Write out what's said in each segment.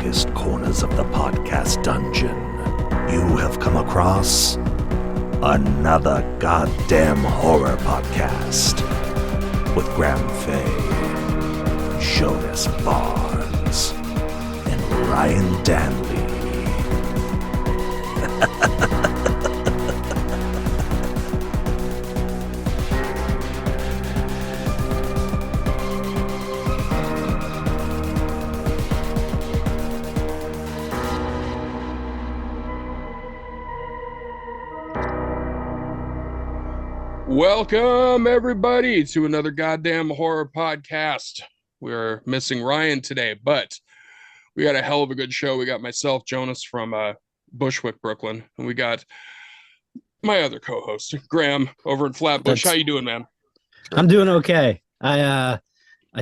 darkest corners of the podcast dungeon, you have come across another goddamn horror podcast with Graham Faye, Jonas Barnes, and Ryan Danley. Welcome, everybody, to another goddamn horror podcast. We're missing Ryan today, but we got a hell of a good show. We got myself, Jonas, from Bushwick, Brooklyn, and we got my other co-host, Graham, over in Flatbush. How you doing, man? I'm doing okay. I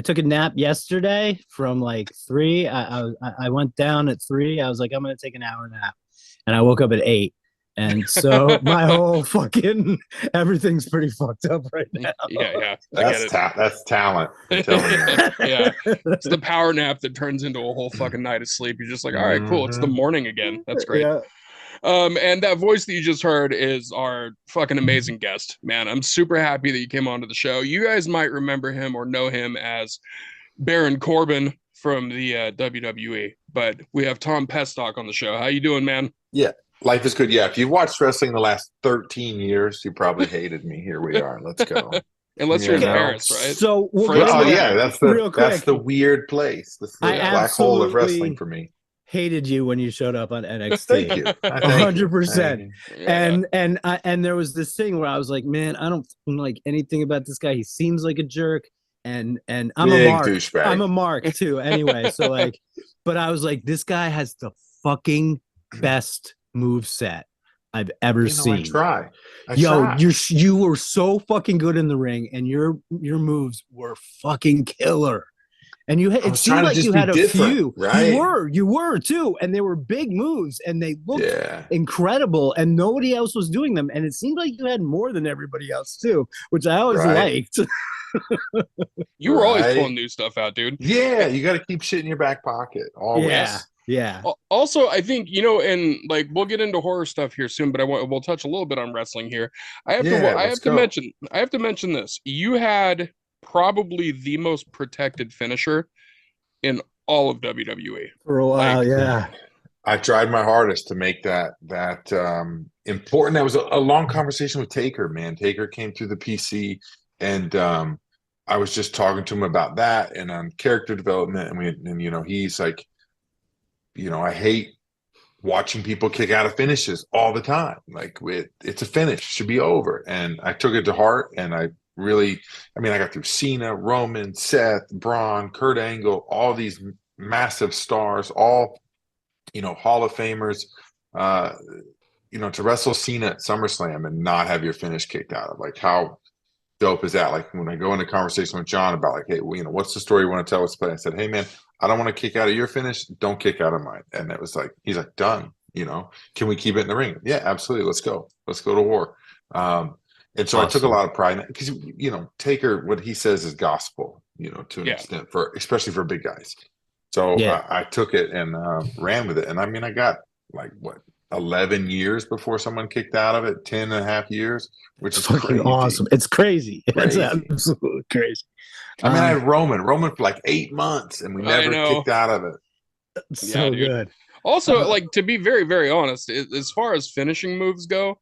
took a nap yesterday from like 3. I went down at 3. I was like, I'm gonna take an hour nap, and I woke up at 8. And so my whole fucking everything's pretty fucked up right now. Yeah. That's talent. I'm telling you. Yeah. It's the power nap that turns into a whole fucking night of sleep. You're just like, all right, cool. It's the morning again. That's great. Yeah. And that voice that you just heard is our fucking amazing guest, man. I'm super happy that you came onto the show. You guys might remember him or know him as Baron Corbin from the WWE, but we have Tom Pestock on the show. How you doing, man? Yeah. Life is good. Yeah, if you've watched wrestling the last 13 years, you probably hated me. Here we are. Let's go. Unless you're in Paris, right? So that's the weird place. That's the black hole of wrestling for me. Hated you when you showed up on NXT. Thank you. 100%. And there was this thing where I was like, man, I don't like anything about this guy. He seems like a jerk, and I'm Big a mark. douchebag. I'm a mark too. Anyway, so like, but I was like, this guy has the fucking best move set I've ever seen. I You were so fucking good in the ring, and your moves were fucking killer. And it seemed like you had a few. Right? You were too, and they were big moves, and they looked incredible, and nobody else was doing them. And it seemed like you had more than everybody else too, which I always liked. You were always pulling new stuff out, dude. Yeah, you got to keep shit in your back pocket always. Yeah. Also, I think, and like we'll get into horror stuff here soon, but we'll touch a little bit on wrestling here. I have to mention this. You had probably the most protected finisher in all of WWE for a while. I tried my hardest to make that important. That was a long conversation with Taker, man. Taker came through the PC, and I was just talking to him about that and on character development, and he's like, I hate watching people kick out of finishes all the time. Like it's a finish, it should be over. And I took it to heart, and I got through Cena, Roman, Seth, Braun, Kurt Angle, all these massive stars, all, Hall of Famers, to wrestle Cena at SummerSlam and not have your finish kicked out of. Like, how dope is that? Like, when I go into conversation with John about like, hey, what's the story you want to tell us? But I said, hey man, I don't want to kick out of your finish. Don't kick out of mine. And it was like, he's like, done. Can we keep it in the ring? Yeah, absolutely. Let's go to war. And so awesome. I took a lot of pride in it because, Taker, what he says is gospel, to an extent, especially for big guys. So I took it and ran with it. And I got 11 years before someone kicked out of it, 10 and a half years, which is fucking crazy. Awesome. It's crazy. It's absolutely crazy. I had Roman for like 8 months, and we never kicked out of it. So good. Also, to be very, very honest, as far as finishing moves go,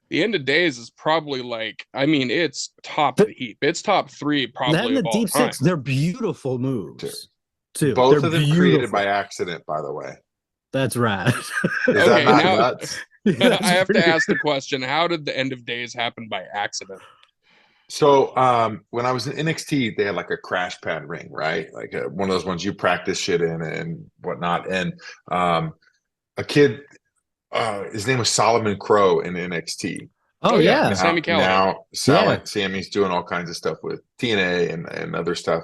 the End of Days is probably it's top heap. It's top 3 probably of all Deep time. Six, they're beautiful moves too. Both of them created by accident, by the way. That's right. That not nuts? I have to ask the question: how did the End of Days happen by accident? So when I was in NXT, they had like a crash pad ring, right? Like one of those ones you practice shit in and whatnot. And a kid, his name was Solomon Crow in NXT. Oh yeah, Sammy Callahan. Now Sammy's doing all kinds of stuff with TNA and other stuff.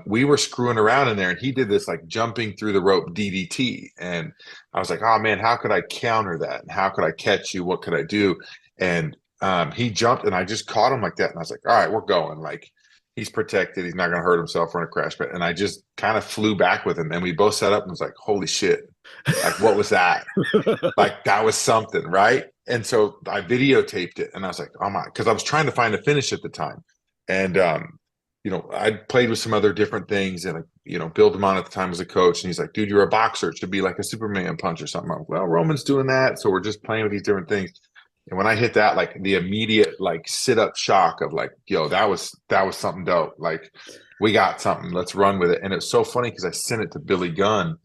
We were screwing around in there, and he did this like jumping through the rope DDT, and I was like, oh man, how could I counter that? And how could I catch you? What could I do? And he jumped, and I just caught him like that, and I was like, all right, we're going. Like, He's protected. He's not going to hurt himself on a crash pad. And I just kind of flew back with him. And we both set up and was like, holy shit. Like, what was that? Like, that was something, right? And so I videotaped it and I was like, oh my, because I was trying to find a finish at the time. And, you know, I played with some other different things and, you know, Bill DeMont at the time was a coach. And he's like, dude, you're a boxer. It should be like a Superman punch or something. I'm like, well, Roman's doing that. So we're just playing with these different things. And when I hit that, like the immediate like sit up shock of like, yo, that was something dope. Like, we got something, let's run with it. And it's so funny because I sent it to Billy Gunn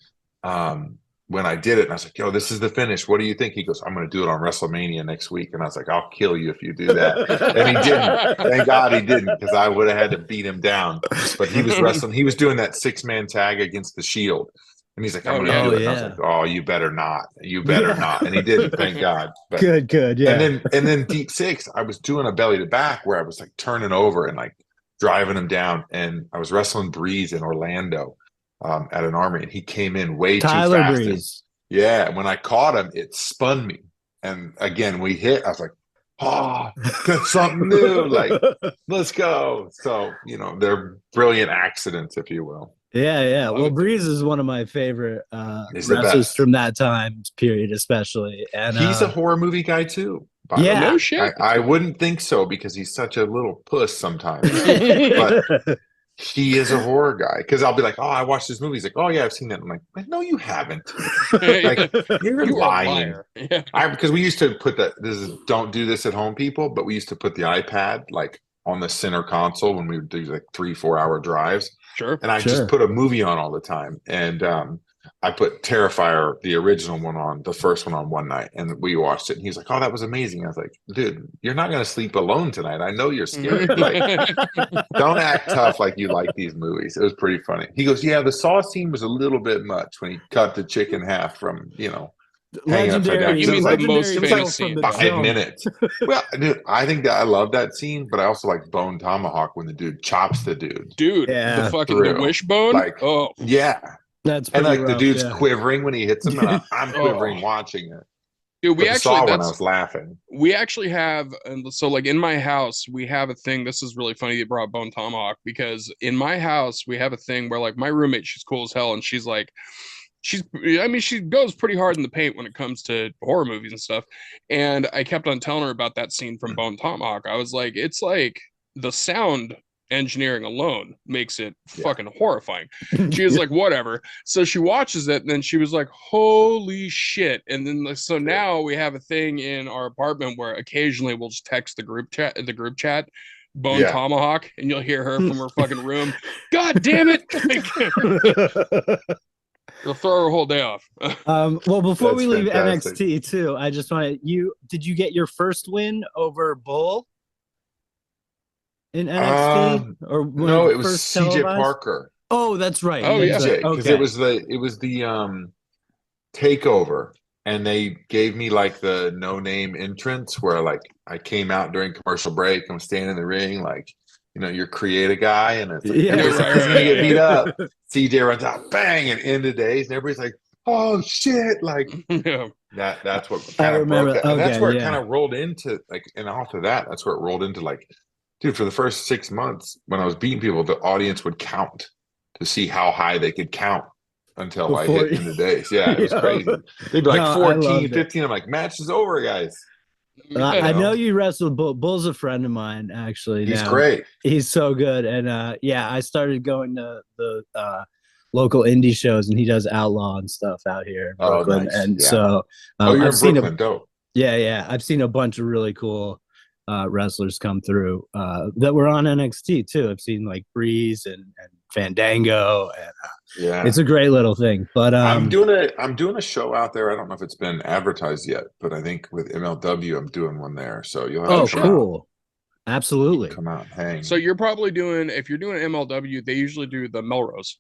when I did it. And I was like, yo, this is the finish. What do you think? He goes, I'm going to do it on WrestleMania next week. And I was like, I'll kill you if you do that. And he didn't. Thank God he didn't, because I would have had to beat him down. But he was wrestling. He was doing that 6-man tag against the Shield. And he's like, I'm going to do it. And I was like, oh, you better not. You better not. And he didn't, thank God. But, good. Yeah. And then Deep Six, I was doing a belly to back where I was like turning over and like driving him down. And I was wrestling Breeze in Orlando at an Armory. And he came in way Tyler too fast. Breeze. Yeah. When I caught him, it spun me. And again, we hit. I was like, oh, got something new. Like, let's go. So, you know, they're brilliant accidents, if you will. Yeah. Well, Breeze is one of my favorite wrestlers from that time period, especially. And he's a horror movie guy too. Yeah, no shit. I wouldn't think so because he's such a little puss sometimes. But he is a horror guy, because I'll be like, oh, I watched this movie. He's like, oh yeah, I've seen that. I'm like, no, you haven't. Like, you're lying. Yeah. Because we used to put don't do this at home, people, but we used to put the iPad like on the center console when we would do like 3-4 hour drives. Sure. And I just put a movie on all the time. And I put Terrifier, the original one, on the first one on one night, and we watched it. And he's like, oh, that was amazing. I was like, dude, you're not going to sleep alone tonight. I know you're scared. Like, don't act tough like you like these movies. It was pretty funny. He goes, yeah, the saw scene was a little bit much when he cut the chick in half from, you know, hanging upside down. You mean like, the most famous scene? 5 minutes. Well, dude, I think that I love that scene, but I also like Bone Tomahawk when the dude chops the dude. Dude, the fucking the wishbone. Like, oh yeah. That's and like rough, the dude's quivering when he hits him, and I'm quivering watching it. Dude, we actually saw when I was laughing. We actually have, and so like in my house, we have a thing. This is really funny that you brought Bone Tomahawk, because in my house we have a thing where like my roommate, she's cool as hell, and she's like, she goes pretty hard in the paint when it comes to horror movies and stuff. And I kept on telling her about that scene from Bone Tomahawk. I was like, it's like the sound engineering alone makes it fucking horrifying. She was like, whatever. So she watches it, and then she was like, holy shit. And then so now we have a thing in our apartment where occasionally we'll just text the group chat Bone Tomahawk, and you'll hear her from her fucking room. God damn it. You'll throw her whole day off. Well, before we leave fantastic. NXT too, I just want did you get your first win over Bull in NXT? Or no, it was CJ Parker. Oh, that's right. Oh, yeah. Because it was the takeover, and they gave me like the no-name entrance where like I came out during commercial break. I'm standing in the ring, like, you know, you're creative guy, and it's like, everybody's gonna get beat up. CJ runs out, bang, and end of days, and everybody's like, oh shit, like that's what kind of broke it. And that's where it kind of rolled into like, and off of that, that's where it rolled into like, dude, for the first 6 months when I was beating people, the audience would count to see how high they could count until I hit in the days. Yeah, it was crazy. They'd be like 14, 15. I'm like, match is over, guys. I know you wrestled Bull. Bull's a friend of mine, actually. He's great. He's so good. And I started going to the local indie shows, and he does Outlaw and stuff out here in Brooklyn. Nice. And so you're I've in seen Brooklyn, dope. Yeah. I've seen a bunch of really cool wrestlers come through that were on NXT too. I've seen like Breeze and Fandango, and it's a great little thing. But I'm doing a show out there. I don't know if it's been advertised yet, but I think with MLW I'm doing one there. So you'll have to cool. Absolutely. Come out, hang. So you're probably if you're doing MLW, they usually do the Melrose.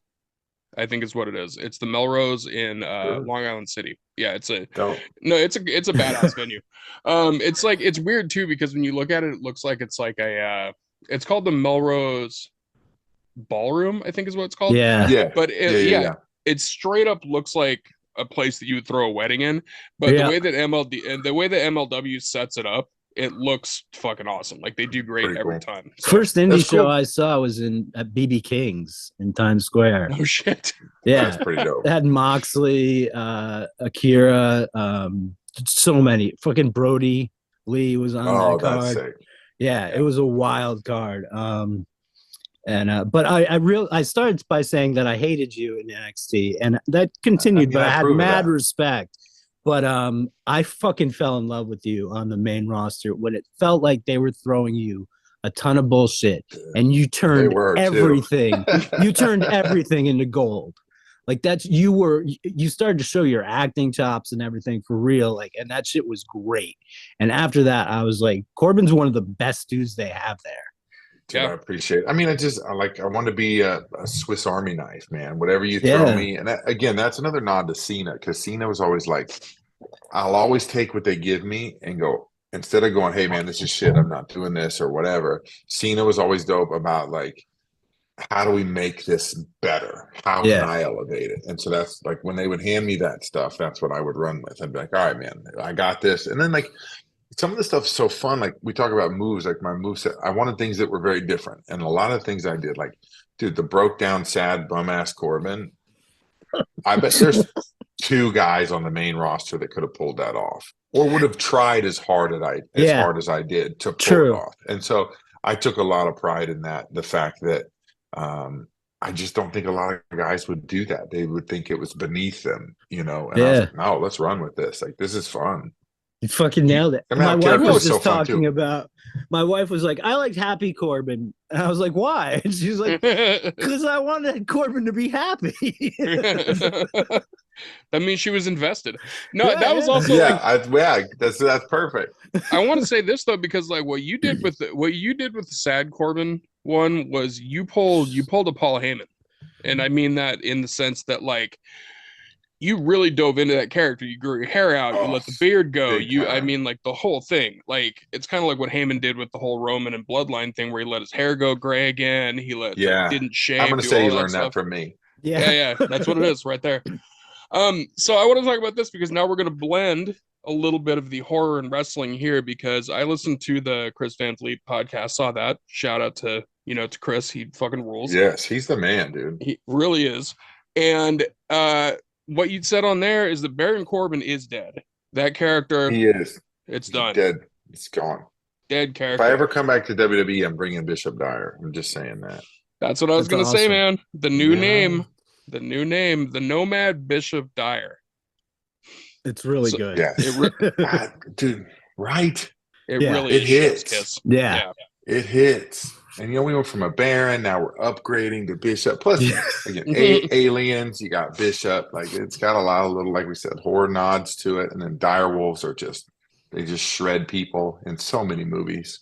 I think is what it is. It's the Melrose in Long Island City. Yeah, it's a badass venue. It's like, it's weird too, because when you look at it, it looks like it's like it's called the Melrose Ballroom, I think is what it's called. But it straight up looks like a place that you would throw a wedding in. But the way that MLW sets it up it looks fucking awesome. Like they do great Pretty every cool. time. So, First indie That's show cool. I saw was at BB King's in Times Square. oh shit. Yeah, That's pretty dope. it had Moxley, Akira, so many. Fucking Brody Lee was on Oh, that that's card. sick. Yeah, it was a wild card. But I started by saying that I hated you in NXT, and that continued. But I had approve of mad that. respect. But I fucking fell in love with you on the main roster when it felt like they were throwing you a ton of bullshit, and you turned were, too. everything. You turned everything into gold. Like you started to show your acting chops and everything for real. Like, and that shit was great. And after that, I was like, Corbin's one of the best dudes they have there. Dude, I appreciate it. I mean, I want to be a Swiss Army knife, man. Whatever you throw me. And again, that's another nod to Cena, because Cena was always like, I'll always take what they give me and go, instead of going, hey, man, this is shit, I'm not doing this or whatever. Cena was always dope about like, how do we make this better? How can I elevate it? And so that's like when they would hand me that stuff, that's what I would run with. I'd be like, all right, man, I got this. And then like some of the stuff is so fun. Like we talk about moves, like my moveset, I wanted things that were very different. And a lot of things I did, like, dude, the broke down, sad bum ass Corbin. I bet there's 2 guys on the main roster that could have pulled that off, or would have tried as hard as I did to pull it off. And so I took a lot of pride in that. The fact that I just don't think a lot of guys would do that. They would think it was beneath them, And I was like, no, let's run with this. Like, this is fun. You fucking nailed it. I mean, my wife was just so talking about. My wife was like, "I liked Happy Corbin," and I was like, "Why?" And she's like, "Because I wanted Corbin to be happy." That means she was invested. No, that was also that's perfect. I want to say this though, because like what you did with the sad Corbin one was you pulled a Paul Heyman, and I mean that in the sense that like you really dove into that character. You grew your hair out, you let the beard go. I mean, like the whole thing. Like it's kind of like what Heyman did with the whole Roman and Bloodline thing, where he let his hair go gray again. He didn't shave. I'm gonna say you learned that from me. Yeah, that's what it is right there. So I want to talk about this because now we're gonna blend a little bit of the horror and wrestling here, because I listened to the Chris Van Vliet podcast. Saw that. Shout out to to Chris. He fucking rules. Yes, he's the man, dude. He really is. And what you said on there is that Baron Corbin is dead. That character, he is. It's done. He's dead. It's gone. Dead character. If I ever come back to WWE, I'm bringing Bishop Dyer. I'm just saying that. That's what I was going to say, man. The new name, the Nomad Bishop Dyer. It's really good. Yeah, dude. Right? It really hits. Kiss. Yeah, it hits. And we went from a Baron, now we're upgrading to Bishop. Plus, again, aliens. You got Bishop. Like it's got a lot of little, like we said, horror nods to it. And then dire wolves they just shred people in so many movies.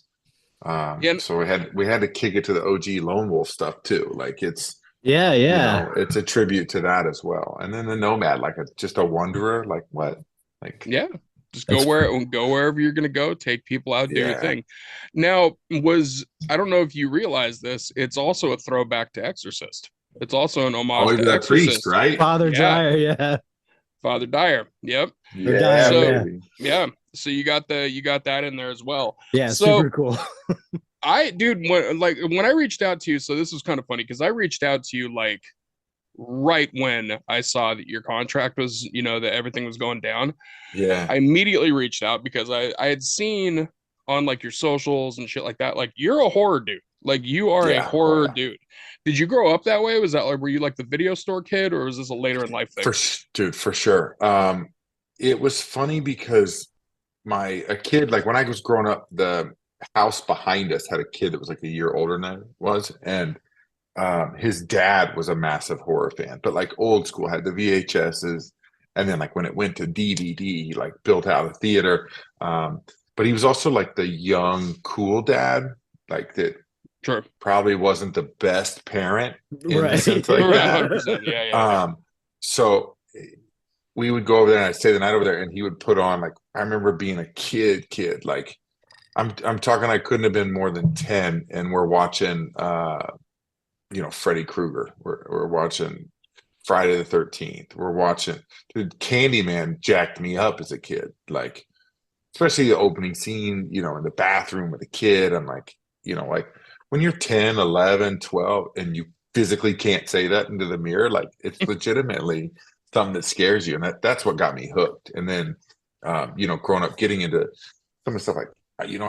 So we had to kick it to the OG Lone Wolf stuff too. Like it's it's a tribute to that as well. And then the Nomad, like just a wanderer. Like what? Like just go wherever you're gonna go. Take people out, do your thing. Now, I don't know if you realize this. It's also a throwback to Exorcist. It's also an homage to Exorcist, priest, right? Father Dyer, Father Dyer. Yep. Yeah. So you got that in there as well. Yeah, super cool. When I reached out to you, so this was kind of funny because I reached out to you like right when I saw that your contract was, that everything was going down. Yeah. I immediately reached out because I had seen on like your socials and shit like that, like you're a horror dude. Like you are a horror dude. Did you grow up that way? Was that like, were you like the video store kid, or was this a later in life thing? For sure. It was funny because a kid, like when I was growing up, the house behind us had a kid that was like a year older than I was. And his dad was a massive horror fan, but like old school, had the VHSs. And then like when it went to DVD, he like built out a theater. But he was also like the young, cool dad, like that probably wasn't the best parent in the sense like that. Yeah. So we would go over there and I'd stay the night over there and he would put on, like, I remember being a kid, like I'm talking, I couldn't have been more than 10, and we're watching Freddy Krueger. We're watching Friday the 13th. We're watching Candyman jacked me up as a kid. Like especially the opening scene, you know, in the bathroom with a kid. I'm like, you know, like when you're 10, 11, 12, and you physically can't say that into the mirror, like it's legitimately something that scares you. And that's what got me hooked. And then, you know, growing up, getting into some of the stuff like, you know,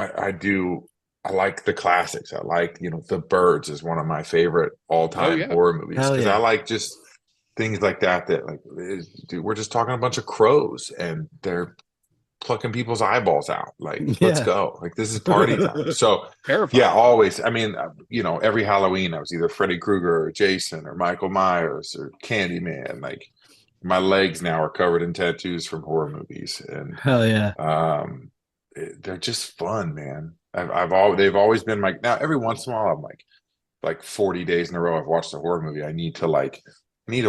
I like the classics. I like, you know, The Birds is one of my favorite all-time horror movies. Hell Because yeah. I like just things like that, like, dude, we're just talking a bunch of crows and they're plucking people's eyeballs out. Like, let's Yeah. go. Like, this is party time. So, Terrifying. yeah, always. I mean, you know, every Halloween I was either Freddy Krueger or Jason or Michael Myers or Candyman. Like, my legs now are covered in tattoos from horror movies, and Hell yeah. they're just fun, man. They've always been like, now every once in a while I'm like 40 days in a row I've watched a horror movie. I need to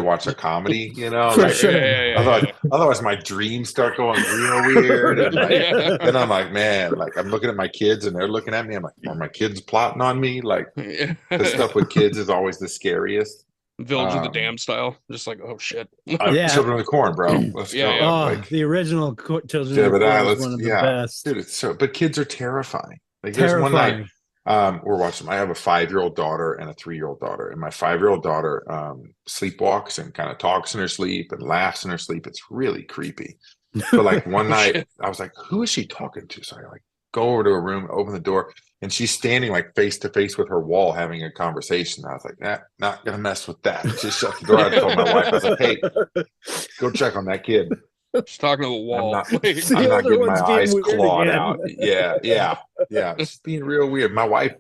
watch a comedy, you know, For like, sure. otherwise my dreams start going real weird. And like, then I'm like, man, like I'm looking at my kids and they're looking at me. I'm like, are my kids plotting on me? Like, the stuff with kids is always the scariest. Village of the Damned style, just like, oh shit. Yeah. Children of the Corn, bro. Let's Yeah, go. yeah. Oh, Like, the original Children yeah, of the but Corn is one of the best. dude, it's so. But kids are terrifying. Like, there's one Terrifying. night, we're watching. I have a 5-year-old daughter and a 3-year-old daughter, and my 5-year-old daughter sleepwalks and kind of talks in her sleep and laughs in her sleep. It's really creepy. But like one night, I was like, "Who is she talking to?" So I like go over to her room, open the door, and she's standing like face to face with her wall, having a conversation. I was like, "Nah, not gonna mess with that." Just shut the door. I told my wife, I was like, "Hey, go check on that kid." Just talking to the wall. I'm The not older getting my one's getting eyes weird clawed again. out. Yeah. It's being real weird. My wife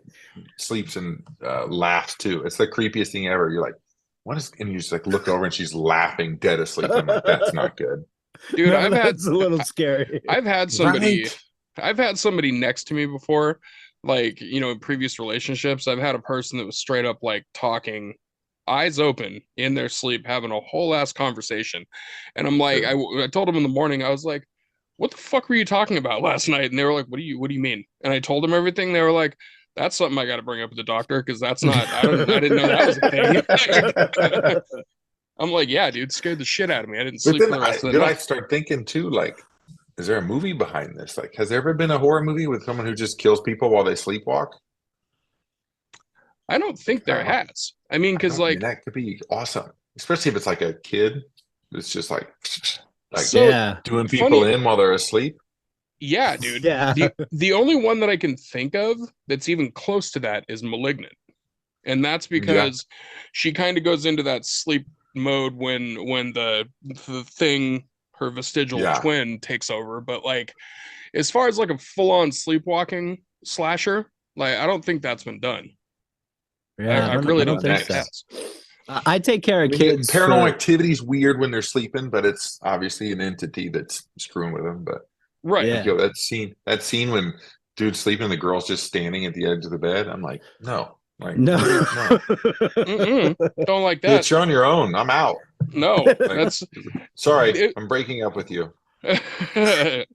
sleeps and laughs too. It's the creepiest thing ever. You're like, what is? And you just like look over and she's laughing, dead asleep. I'm like, that's not good, Dude, No, that's a little scary. I've had somebody right? I've had somebody next to me before, like, you know, in previous relationships. I've had a person that was straight up like talking, eyes open, in their sleep, having a whole ass conversation. And I'm like, I told them in the morning, I was like, what the fuck were you talking about last night? And they were like, what do you mean? And I told them everything. They were like, that's something I got to bring up with the doctor, because that's not, I didn't know that was a thing. I'm like, yeah, dude, scared the shit out of me. I didn't But sleep then for the rest of the I night. start thinking too, like, is there a movie behind this? Like, has there ever been a horror movie with someone who just kills people while they sleepwalk? I don't think there has. I mean, because like, that could be awesome, especially if it's like a kid that's just like so Yeah. doing people funny. in while they're asleep. Yeah, dude. Yeah. The only one that I can think of that's even close to that is Malignant. And that's because she kind of goes into that sleep mode when the thing, her vestigial twin, takes over. But like, as far as like a full-on sleepwalking slasher, like, I don't think that's been done. Yeah, I really don't think so. it has. I take care of kids. Paranormal Activity is weird when they're sleeping, but it's obviously an entity that's screwing with them. But Right. Yeah. like, yo, that scene when dude's sleeping, the girl's just standing at the edge of the bed. I'm like, no. Like, No. Don't like that. Bitch, you're on your own. I'm out. No, Like, that's sorry. I'm breaking up with you. because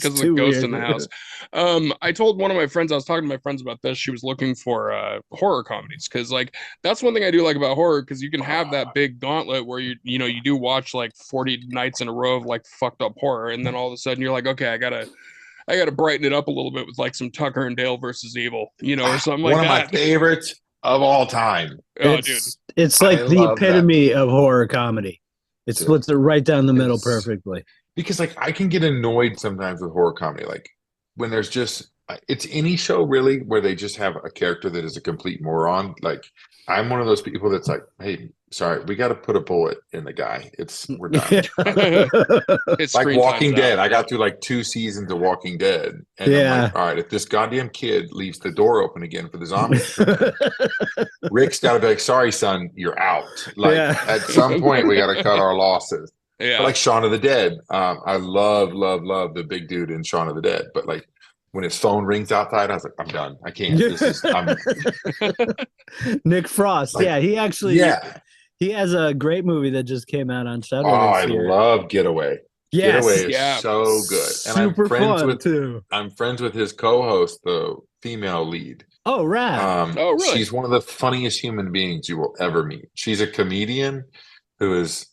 of the ghost in the house. I told one of my friends, I was talking to my friends about this. She was looking for horror comedies, because like that's one thing I do like about horror, because you can have that big gauntlet where you do watch like 40 nights in a row of like fucked up horror, and then all of a sudden you're like, okay, I gotta brighten it up a little bit with like some Tucker and Dale versus Evil, or something like that. One of my favorites of all time. Oh, dude. It's like the epitome of horror comedy. It splits it right down the middle perfectly. Because like I can get annoyed sometimes with horror comedy, like when there's just it's any show really where they just have a character that is a complete moron. Like I'm one of those people that's like, hey, sorry, we got to put a bullet in the guy. We're done. It's like Walking Dead. I got through like 2 seasons of Walking Dead, and I'm like, all right, if this goddamn kid leaves the door open again for the zombies, Rick's got to be like, sorry, son, you're out. Like at some point, we got to cut our losses. Yeah, but like Shaun of the Dead. I love the big dude in Shaun of the Dead. But like when his phone rings outside, I was like, I'm done. I can't. Nick Frost. Like, he actually he has a great movie that just came out on Shudder. I love Getaway. Yes. Getaway is so good. And super fun too. I'm friends with his co-host, the female lead. Oh, right. Really? She's one of the funniest human beings you will ever meet. She's a comedian who is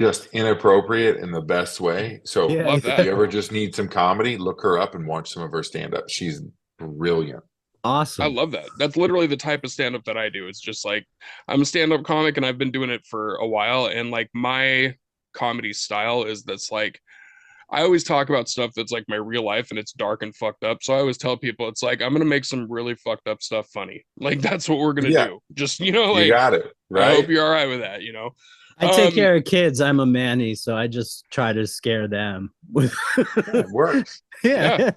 just inappropriate in the best way. So Yeah, Love if that. you ever just need some comedy, look her up and watch some of her stand-up. She's brilliant. I awesome. love that. That's literally the type of stand up that I do. It's just like I'm a stand up comic and I've been doing it for a while. And like my comedy style is that's like, I always talk about stuff that's like my real life and it's dark and fucked up. So I always tell people it's like, I'm going to make some really fucked up stuff funny. Like that's what we're going to Yeah. do. Just, you know, You like, got it, I hope right? you're all right with that, you know? I take care of kids. I'm a manny, so I just try to scare them with It works. yeah,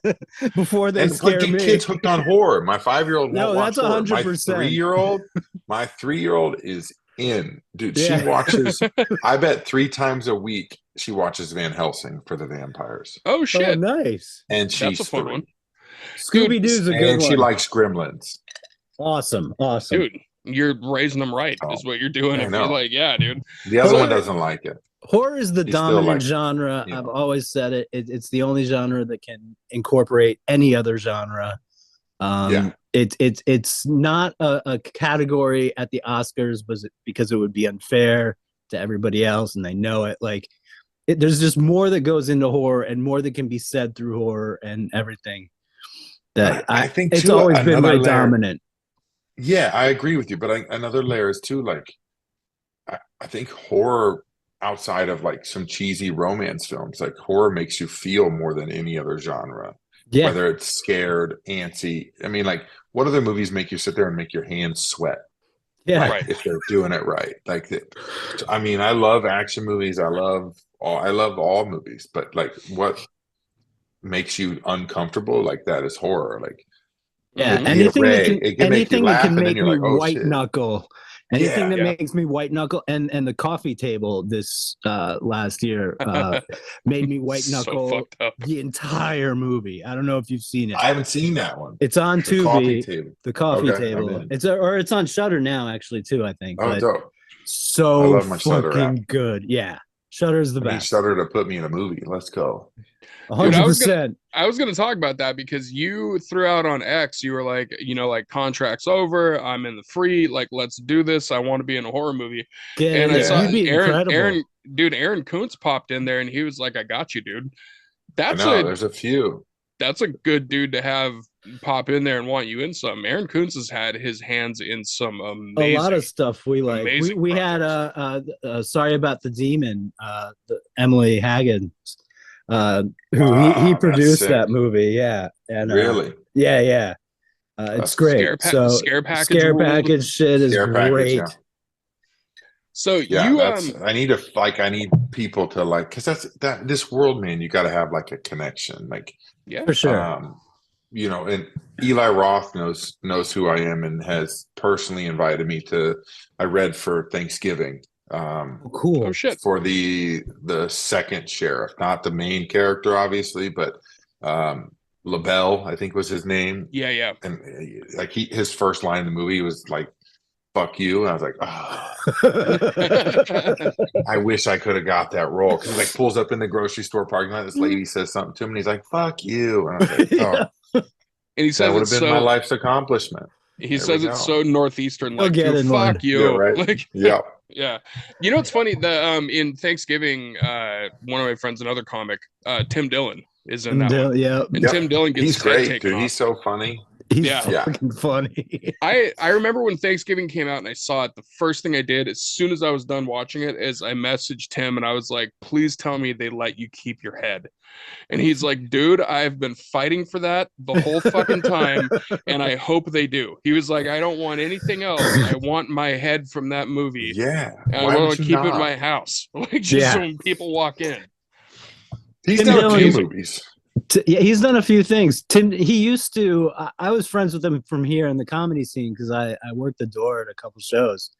before they And it's like scare getting me. kids hooked on horror. My 5-year-old No, won't watch that's horror. My 100%. my 3-year-old is in. Dude, she Yeah. watches, I bet 3 times a week she watches Van Helsing for the vampires. Oh Oh, shit. nice. And That's she's a fun 3. one. Scooby Doo's a good And she one. likes Gremlins. Awesome. Dude, you're raising them right, Oh, is what you're doing. I If you're know. like, yeah, dude. The other one Horror- doesn't like it. Horror is the He still dominant likes, genre. you I've know. always said it. It's the only genre that can incorporate any other genre. Yeah. It's not a category at the Oscars, because it would be unfair to everybody else, and they know it. Like, there's just more that goes into horror, and more that can be said through horror and everything. That I think it's too, always been another way layer. dominant. Yeah, I agree with you. But another layer is too, like, I think horror outside of like some cheesy romance films, like horror makes you feel more than any other genre. Yeah, Whether it's scared, antsy. I mean, like, what other movies make you sit there and make your hands sweat? yeah. Like, Right. if they're doing it right. Like, I mean, I love action movies. I love all movies, but like, what makes you uncomfortable like that is horror. Like, Yeah, Mhm. anything that can it can make you laugh, and then make you're me like, oh white shit. knuckle. Anything that Yeah. makes me white knuckle, and the coffee table this last year made me white So knuckle fucked up. the entire movie. I don't know if you've seen it. I haven't seen that one. It's on The coffee Tubi, table. the coffee Okay, I'm table. in. It's on Shutter now, actually, too. I think. Oh, But dope. I so love my Shudder fucking app. good. Yeah, Shutter's the I need best. Shudder to put me in a movie. Let's go. Dude, I was 100%. gonna talk about that because you threw out on X, you were like, you know, like contract's over, I'm in the free, like let's do this. I want to be in a horror movie. And I saw You'd be incredible. Aaron Kuntz popped in there and he was like, I got you, dude. I That's know there's a few. that's a good dude to have pop in there and want you in something. Aaron Kuntz has had his hands in some amazing, a lot of stuff we like. amazing We had Sorry About the Demon, Emily Haggins, who Wow, he that's produced sick. that movie. Yeah, and Really? yeah. It's That's great. Scare package scare ruled. package shit is Scare package, great. yeah. So Yeah, you I need people to like, because that this world, man, you got to have like a connection, like, yeah, For sure. you know, and Eli Roth knows who I am and has personally invited me to. I read for Thanksgiving, Cool. oh shit. for the second sheriff, not the main character, obviously, but LaBelle, I think was his name, Yeah. and like his first line in the movie was like, "Fuck you," and I was like, oh, I wish I could have got that role, because he like pulls up in the grocery store parking lot. This lady says something to him, and he's like, "Fuck you," and I was like, "Oh, And he that says would it's have been my so life's accomplishment." he There says we it's go. so northeastern You'll like get to in fuck one. you. Yeah, right. Like Yeah. yeah. You know what's funny? The in Thanksgiving, one of my friends, another comic, Tim Dillon is in that one. Yeah, And Yep. Tim Dillon gets He's his head great, taken dude. off. He's so funny. he's Yeah. fucking funny. I remember when Thanksgiving came out and I saw it, the first thing I did as soon as I was done watching it is I messaged Tim and I was like, please tell me they let you keep your head. And he's like, dude, I've been fighting for that the whole fucking time, and I hope they do. He was like, I don't want anything else. I want my head from that movie. Yeah. And Why I want would to you keep it in not? my house. Like just Yeah. so when people walk in. He's Tim done a few Dillon- movies. Yeah, he's done a few things. Tim, he used to. I was friends with him from here in the comedy scene because I worked the door at a couple shows,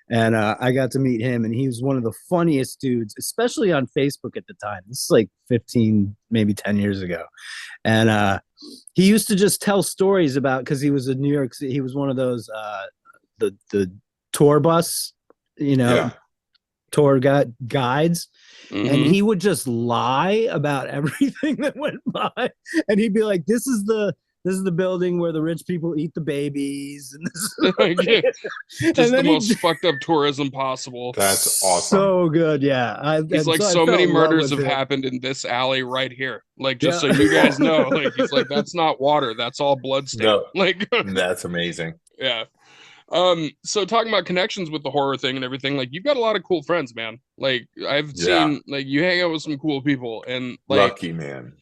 and I got to meet him. And he was one of the funniest dudes, especially on Facebook at the time. This is like 15, maybe 10 years ago, and he used to just tell stories about, because he was in New York. He was one of those the tour bus, Yeah. tour guides. And Mhm. he would just lie about everything that went by, and he'd be like, this is the this is the building where the rich people eat the babies, and this is just and the most fucked up tourism possible. That's awesome. So good, yeah. He's like, so many murders have happened in this alley right here. Like, just so you guys know, like, he's like, that's not water, that's all blood stain. No, like, that's amazing. Yeah. So talking about connections with the horror thing and everything, like, you've got a lot of cool friends, man. Like, I've seen, like, you hang out with some cool people, and like, lucky man.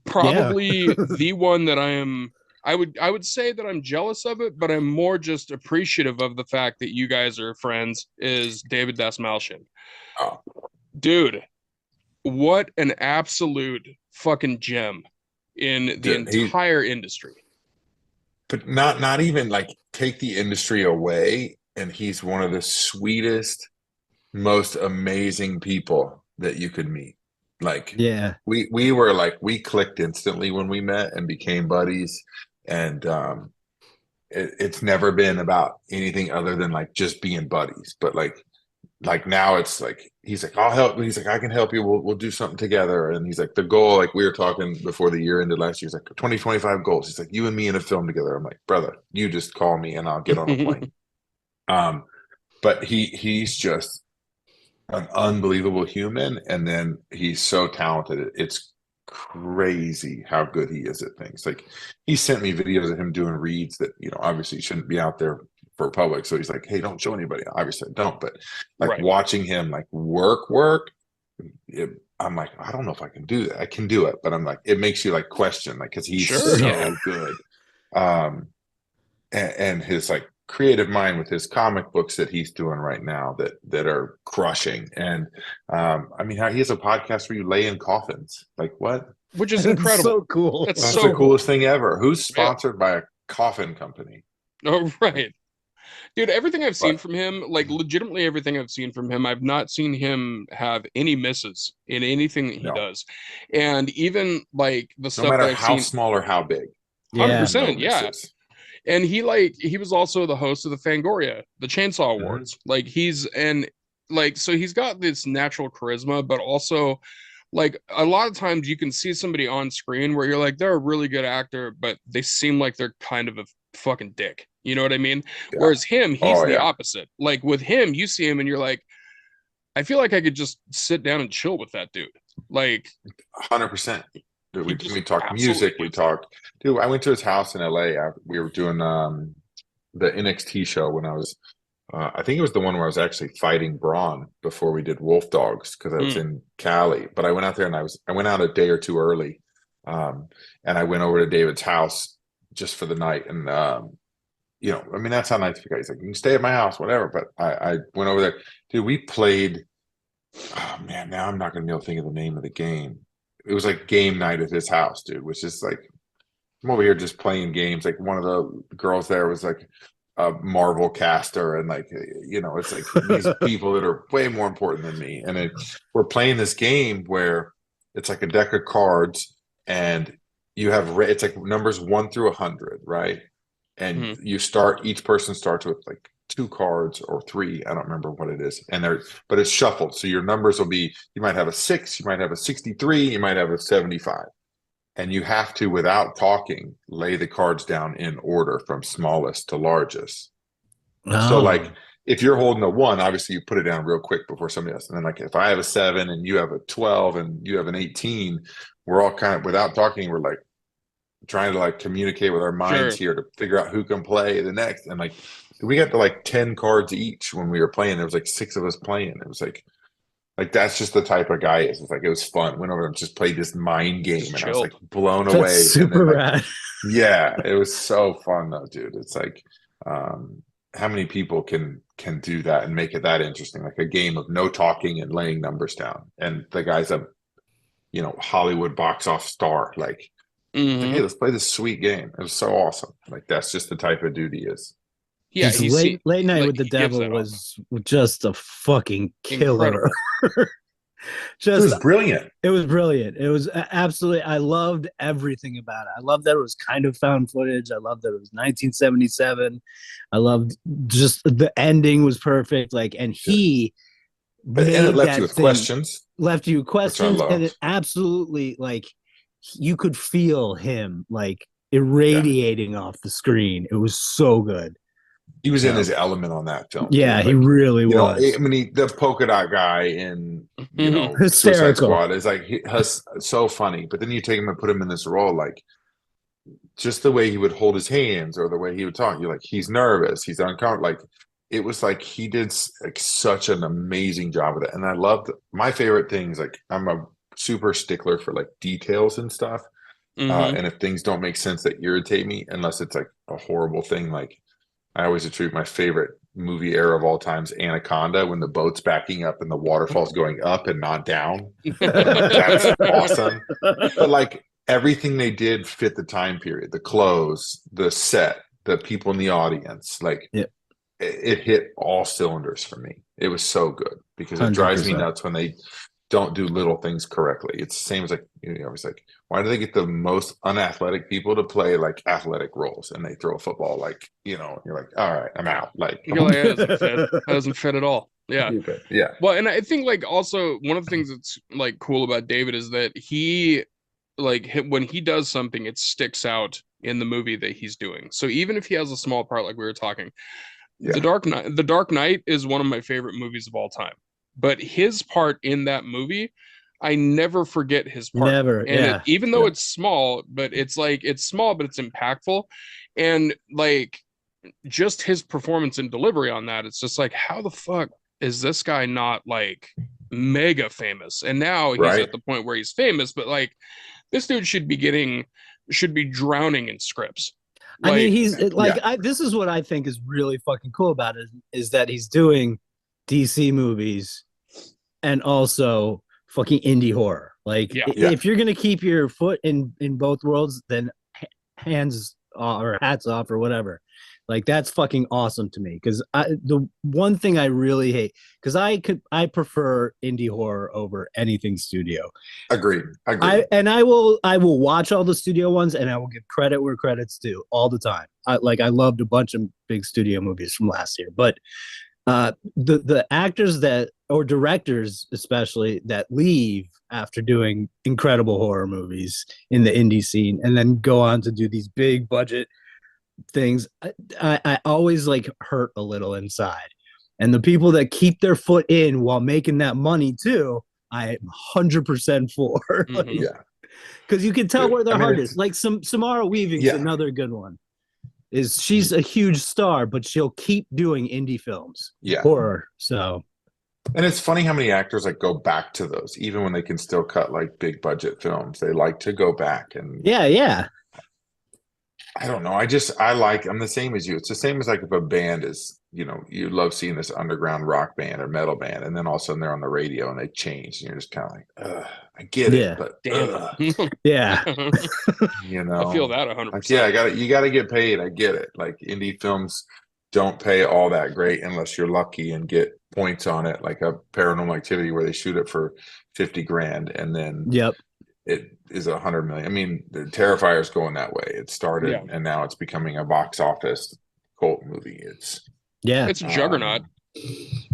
Probably the one that I would say that I'm jealous of it, but I'm more just appreciative of the fact that you guys are friends, is David Dasmalchian. Oh. Dude, what an absolute fucking gem in the entire industry. But not even like take the industry away, and he's one of the sweetest, most amazing people that you could meet. Like, yeah, we were like, we clicked instantly when we met and became buddies, and it's never been about anything other than like just being buddies. But like now it's like, he's like, I'll help. He's like, I can help you. We'll do something together. And he's like, the goal, like we were talking before the year ended last year, he's like 2025 goals. He's like, you and me in a film together. I'm like, brother, you just call me and I'll get on a plane. But he's just an unbelievable human, and then he's so talented. It's crazy how good he is at things. Like, he sent me videos of him doing reads that, you know, obviously shouldn't be out there for public. So he's like, hey, don't show anybody. Obviously I don't, but like watching him like work, I'm like, I don't know if I can do that. I can do it, but I'm like, it makes you like question, like, cause he's so good. And his like creative mind with his comic books that he's doing right now that are crushing. And I mean, he has a podcast where you lay in coffins. Like, what? Which is incredible. So cool. That's so the coolest thing ever. Who's sponsored by a coffin company? Oh, right. Dude, everything I've seen from him, like legitimately everything I've seen from him, I've not seen him have any misses in anything that he does. And even like the stuff, no matter that I've how seen, small or how big. 100%, yeah. And he was also the host of the Fangoria, the Chainsaw Awards. Like, he's got this natural charisma, but also like a lot of times you can see somebody on screen where you're like, they're a really good actor, but they seem like they're kind of a fucking dick. You know what I mean? Yeah. Whereas him, he's the opposite. Like, with him, you see him and you're like, I feel like I could just sit down and chill with that dude. Like, 100%. Dude, we talked music. We talked. Dude, I went to his house in LA. We were doing the NXT show when I was. I think it was the one where I was actually fighting Braun before we did Wolf Dogs, because I was in Cali. But I went out there and I went out a day or two early, and I went over to David's house just for the night. And you know, I mean, that's how nice the guy. He's like, you can stay at my house, whatever. But I went over there, dude. We played. Oh man, now I'm not gonna be able to think of the name of the game. It was like game night at his house, dude, which is like, I'm over here just playing games. Like, one of the girls there was like a Marvel caster, and like, you know, it's like these people that are way more important than me. And we're playing this game where it's like a deck of cards, and you have it's like numbers 1 through 100, right? And each person starts with like 2 cards or 3. I don't remember what it is. But it's shuffled. So your numbers will be, you might have a 6, you might have a 63, you might have a 75. And you have to, without talking, lay the cards down in order from smallest to largest. Oh. So like, if you're holding a 1, obviously you put it down real quick before somebody else. And then like, if I have a 7 and you have a 12 and you have an 18, we're all kind of, without talking, we're like trying to like communicate with our minds here to figure out who can play the next. And like, we got to like 10 cards each when we were playing. There was like 6 of us playing. It was like that's just the type of guy he is. It's like, it was fun. Went over and just played this mind game, and I was like blown away. Super rad. Yeah, it was so fun though, dude. It's like, how many people can do that and make it that interesting? Like a game of no talking and laying numbers down. And the guy's a, you know, Hollywood box office star. Like, hey, let's play this sweet game. It was so awesome. Like, that's just the type of dude he is. Yeah, late night like, with the devil was just a fucking killer. It was brilliant. It was brilliant. It was absolutely. I loved everything about it. I loved that it was kind of found footage. I loved that it was 1977. I loved just the ending was perfect. Like, and he and it left you with questions. Left you questions, and it absolutely, like, you could feel him like irradiating off the screen. It was so good. He was in his element on that film. Yeah, too. he really was. I mean, the polka dot guy in Mhm. Suicide Hysterical. Squad is like so funny. But then you take him and put him in this role, like just the way he would hold his hands or the way he would talk. You're like, he's nervous, he's uncomfortable. Like it was like he did like such an amazing job of it. And I loved my favorite things. Like I'm a super stickler for like details and stuff. Mhm. And if things don't make sense that irritate me, unless it's like a horrible thing, like I always attribute my favorite movie era of all times, Anaconda, when the boat's backing up and the waterfall's going up and not down. That's awesome. But like everything they did fit the time period, the clothes, the set, the people in the audience, like it hit all cylinders for me. It was so good because it drives me 100%. nuts when they don't do little things correctly. It's the same as like, it's like, why do they get the most unathletic people to play like athletic roles and they throw a football? Like, you're like, all right, I'm out. Like, You're like, that doesn't fit. That doesn't fit at all. Yeah. Yeah. Well, and I think like also one of the things that's like cool about David is that he like when he does something, it sticks out in the movie that he's doing. So even if he has a small part, like we were talking, The Dark Knight is one of my favorite movies of all time. But his part in that movie, I never forget his part. Never, and even though it's small, but it's like it's small, but it's impactful, and like just his performance and delivery on that, it's just like, how the fuck is this guy not like mega famous? And now he's at the point where he's famous, but like this dude should be drowning in scripts. I mean, he's like, this is what I think is really fucking cool about it is that he's doing DC movies and also fucking indie horror. Like, if you're gonna keep your foot in both worlds, then hands or hats off or whatever. Like that's fucking awesome to me because the one thing I really hate because I prefer indie horror over anything studio. Agreed. I will watch all the studio ones and I will give credit where credit's due all the time. I loved a bunch of big studio movies from last year, but the actors that or directors especially that leave after doing incredible horror movies in the indie scene and then go on to do these big budget things, I always like hurt a little inside. And the people that keep their foot in while making that money too, I'm 100% for. Because you can tell where their heart is. Like Samara Weaving's another good one. She's a huge star, but she'll keep doing indie films, horror. So, and it's funny how many actors like go back to those, even when they can still cut like big budget films. They like to go back and I don't know. I'm the same as you. It's the same as like if a band is, you love seeing this underground rock band or metal band, and then all of a sudden they're on the radio and they change, and you're just kind of like, I get it, but damn. I feel that 100%. Like, you got to get paid. I get it. Like indie films don't pay all that great unless you're lucky and get points on it, like a Paranormal Activity where they shoot it for $50,000 and then it is 100 million. I mean, the Terrifier's going that way. It started and now it's becoming a box office cult movie. It's a juggernaut.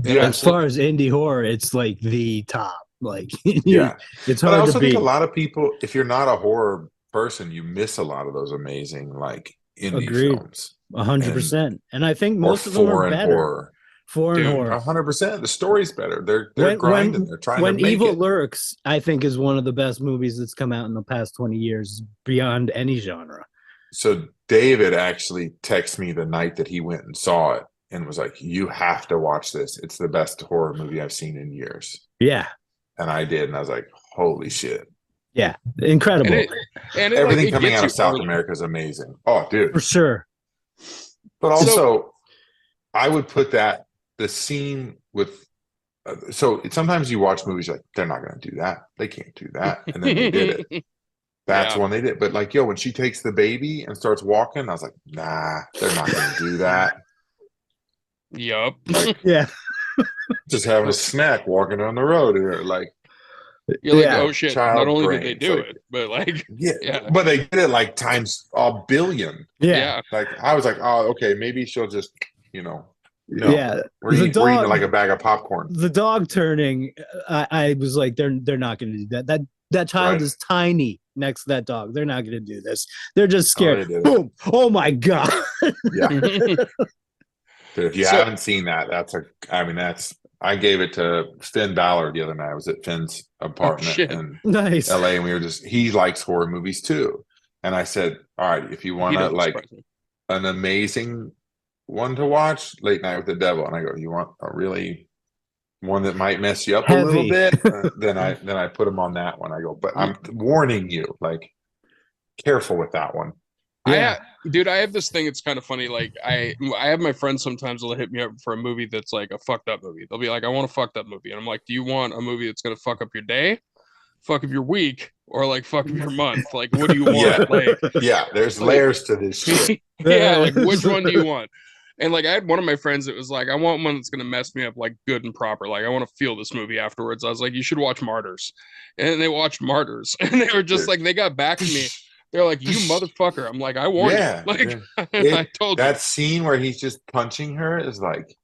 As far as indie horror, it's like the top. Like it's hard. But I also to think beat. a lot of people, if you're not a horror person, you miss a lot of those amazing like indie films. 100%. And I think most of them are better. Foreign horror. 100%. The story's better. They're grinding. They're trying to make Evil it. Lurks, I think, is one of the best movies that's come out in the past 20 years beyond any genre. So David actually texted me the night that he went and saw it and was like, you have to watch this. It's the best horror movie I've seen in years. Yeah. And I did. And I was like, holy shit. Yeah. Incredible. And everything coming out of South America is amazing. Oh, dude. For sure. But also, I would put the scene with sometimes you watch movies like they're not going to do that, they can't do that, and then they did it. That's when they did. But like, when she takes the baby and starts walking, I was like, nah, they're not going to do that. Yup. Like, just having a snack walking down the road, and like, you're like, oh shit! Not only did they do it, but like, but they did it like times a billion. Like I was like, oh, okay, maybe she'll just, we're eating like a bag of popcorn. The dog turning, I was like, they're not going to do that. that child Right. is tiny next to that dog. They're not going to do this. They're just Oh, scared. they did it. Boom. Oh my God. Yeah. Dude, if you So- haven't seen that, I gave it to Finn Ballard the other night. I was at Finn's apartment shit. in Nice. LA, and he likes horror movies too. And I said, all right, if you want He to doesn't like surprise me. an amazing one to watch, Late Night with the Devil. And I go, you want a really one that might mess you up a little Heavy. bit? Then I put him on that one. I go, but I'm warning you, like, careful with that one. Yeah. Dude, I have this thing. It's kind of funny. Like I have my friends sometimes will hit me up for a movie that's like a fucked up movie. They'll be like, I want a fucked up movie. And I'm like, do you want a movie that's going to fuck up your day, fuck up your week, or like fuck up your month? Like, what do you want? Yeah. Like, Yeah, there's layers to this shit. yeah, like which one do you want? And like I had one of my friends that was like, I want one that's gonna mess me up like good and proper. Like I want to feel this movie afterwards. I was like, you should watch Martyrs. And they watched Martyrs and they were just like, they got back to me. They're like, you motherfucker. I'm like, I warned Yeah, you. Like yeah. I told you. That scene where he's just punching her is like,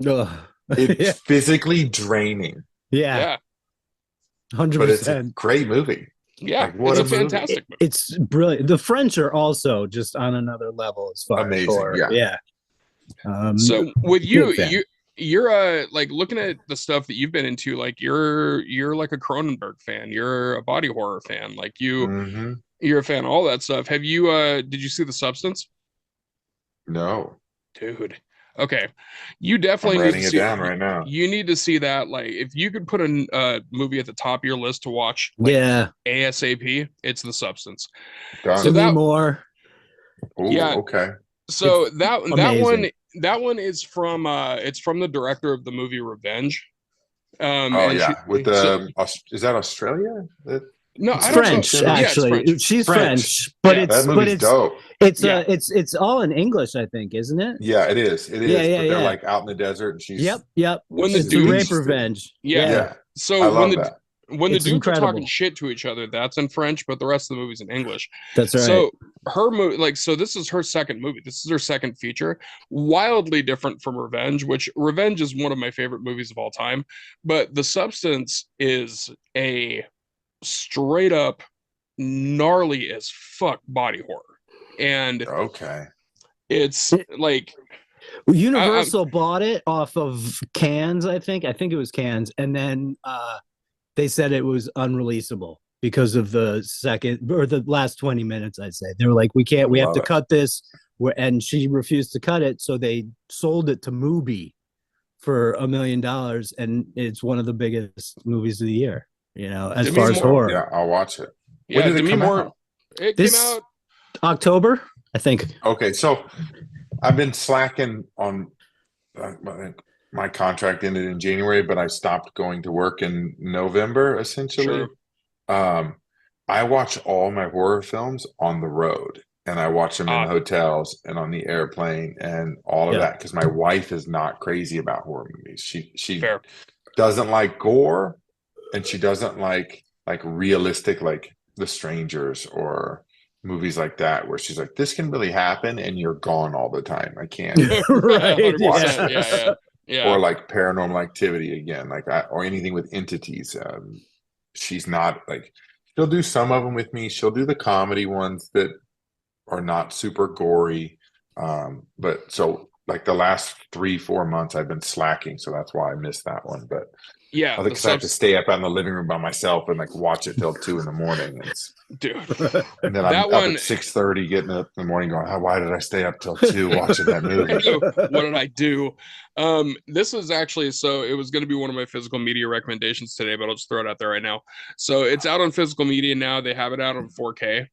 Ugh. it's Yeah. physically draining, Yeah. Yeah. 100%. but it's a great movie. Yeah. Like, what it's a a movie. fantastic movie. It's brilliant. The French are also just on another level as far Amazing, as horror. yeah. So with you, big fan. you're like looking at the stuff that you've been into, like you're like a Cronenberg fan, you're a body horror fan, like Mhm. you're a fan of all that stuff. Have you did you see The Substance? No, Dude. Okay. You I'm definitely need writing to it see down right now. you need to see that. Like if you could put a movie at the top of your list to watch like Yeah. ASAP, it's The Substance. Done. So Demi that- Moore. Ooh, yeah. okay. So It's that amazing. one is from it's from the director of the movie Revenge. Oh and yeah, she- with the is that Australia? no, It's I don't know. French, Yeah, it's actually. French. She's French. French, but Yeah, it's That movie's dope. Yeah. it's all in English, I think, isn't it? Yeah, it is. It is. Yeah, but yeah, they're yeah. like out in the desert, and she's Yep. When the It's a dudes- rape revenge. Yeah. Yeah, So I when love the that. when the It's dudes are talking incredible. shit to each other, that's in French, but the rest of the movie's in English. That's right. So her movie, like, so this is her second movie. This is her second feature. Wildly different from Revenge, which Revenge is one of my favorite movies of all time. But The Substance is a straight up gnarly as fuck body horror, and Okay. it's like Universal bought it off of Cannes, I think. I think it was Cannes, and then they said it was unreleasable because of the second or the last 20 minutes. I'd say they were like, we have Love to it. cut this, and she refused to cut it, so they sold it to Mubi for $1 million, and it's one of the biggest movies of the year. You know, as Demi far as Moore. horror. Yeah, I'll watch it. yeah, When did it Demi come Moore. out? It This came out. October, I think. Okay, so I've been slacking on my contract ended in January, but I stopped going to work in November, essentially. Sure. I watch all my horror films on the road, and I watch them in hotels and on the airplane and all of Yeah. that because my wife is not crazy about horror movies. She Fair. doesn't like gore, and she doesn't like realistic, like The Strangers or movies like that, where she's like, this can really happen and you're gone all the time. I can't. Right, 100%. yeah. Yeah. Or like Paranormal Activity again, or anything with entities. She's not like, she'll do some of them with me. She'll do the comedy ones that are not super gory. But so like the last 3-4 months I've been slacking, so that's why I missed that one. But Yeah. I think I have to stay up out in the living room by myself and like watch it till 2 a.m. Dude. And then That I'm one- up at 6:30 getting up in the morning going, why did I stay up till 2 watching that movie? What did I do? This is actually, so it was going to be one of my physical media recommendations today, but I'll just throw it out there right now. So it's out on physical media now. They have it out on 4K.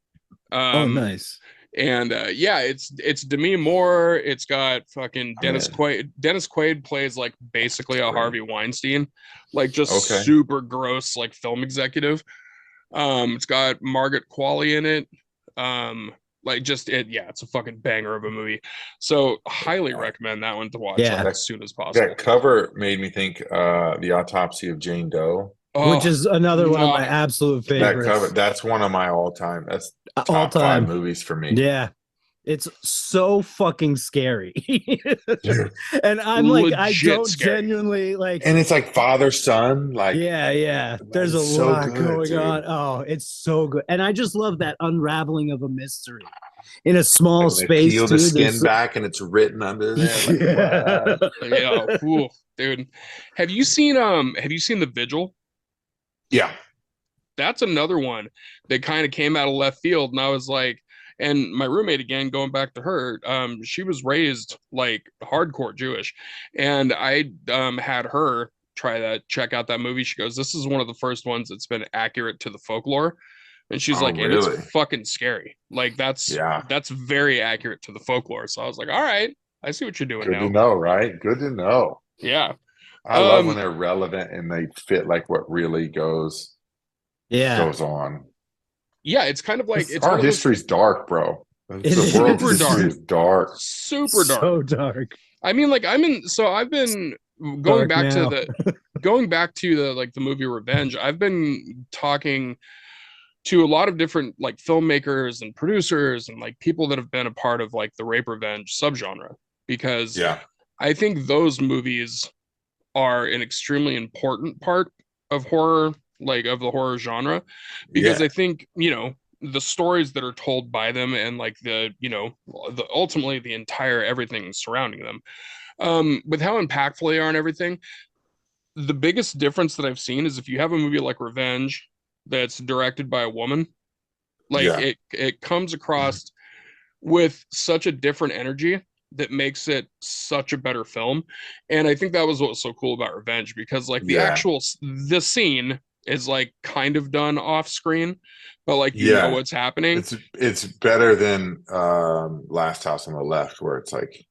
Oh, nice. And yeah, it's Demi Moore. It's got fucking Dennis Quaid. Dennis Quaid plays like basically a Harvey Weinstein, like just super gross, like film executive. It's got Margaret Qualley in it. Like just it's a fucking banger of a movie. So highly recommend that one to watch Yeah. like, as soon as possible. That cover made me think The Autopsy of Jane Doe. Which is another one of my God. absolute That favorites. cover, that's one of my all-time. That's All top time 5 movies for me. Yeah. It's so fucking scary. Dude. And I'm like, I Legit don't scary. genuinely like. And it's like father son, like Yeah. There's a it's so lot good, going dude. on. Oh, it's so good. And I just love that unraveling of a mystery in a small Like when they space. peel the Dude, skin back and it's written under there. Like, yeah. what? Yeah, cool, dude. Have you seen The Vigil? Yeah. That's another one that kind of came out of left field, and I was like, and my roommate, again, going back to her, she was raised like hardcore Jewish, and I had her check out that movie. She goes, this is one of the first ones that's been accurate to the folklore, and she's Oh, like, and really? it's fucking scary. Like that's very accurate to the folklore. So I was like, all right, I see what you're doing Good now. to know, right? Good to know. Yeah. I love when they're relevant and they fit like what really goes on. Yeah, it's kind of like it's our history's dark, bro. The world's history is dark. Super dark. So dark. I mean, like I've been going back to the movie Revenge. I've been talking to a lot of different like filmmakers and producers and like people that have been a part of like the rape revenge subgenre, because I think those movies are an extremely important part of horror, like of the horror genre, because I think, you know, the stories that are told by them and like the, you know, ultimately the entire everything surrounding them, with how impactful they are and everything. The biggest difference that I've seen is if you have a movie like Revenge that's directed by a woman, like it comes across with such a different energy that makes it such a better film. And I think that was what was so cool about Revenge, because like the scene is like kind of done off screen, but like you know what's happening. It's better than Last House on the Left, where it's like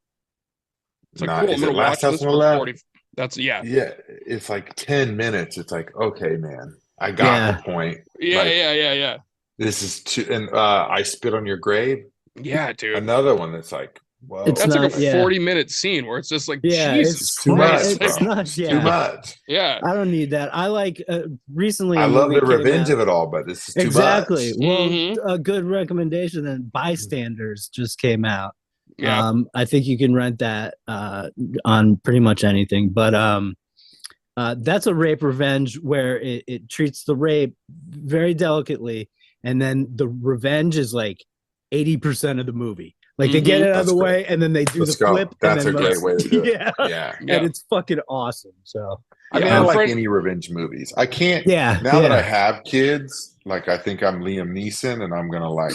cool, I'm gonna watch this for 40. That's it's like 10 minutes. It's like, okay, man, I got the point. Yeah. This is too, and I Spit on Your Grave. Yeah, dude. Another one that's like, well, it's that's not, like a 40-minute scene where it's just like, Jesus, it's too much. It's not, too much. Yeah, I don't need that. I like recently. I love the revenge of it all, but this is too much. Well, a good recommendation. Then Bystanders just came out. Yeah, I think you can rent that on pretty much anything. But that's a rape revenge where it treats the rape very delicately, and then the revenge is like 80% of the movie. Like they get it out of the way, and then they do the flip. That's and then a great way to do it. Yeah, and it's fucking awesome. So I mean, I like any revenge movies. I can't. Now that I have kids, like I think I'm Liam Neeson, and I'm gonna like,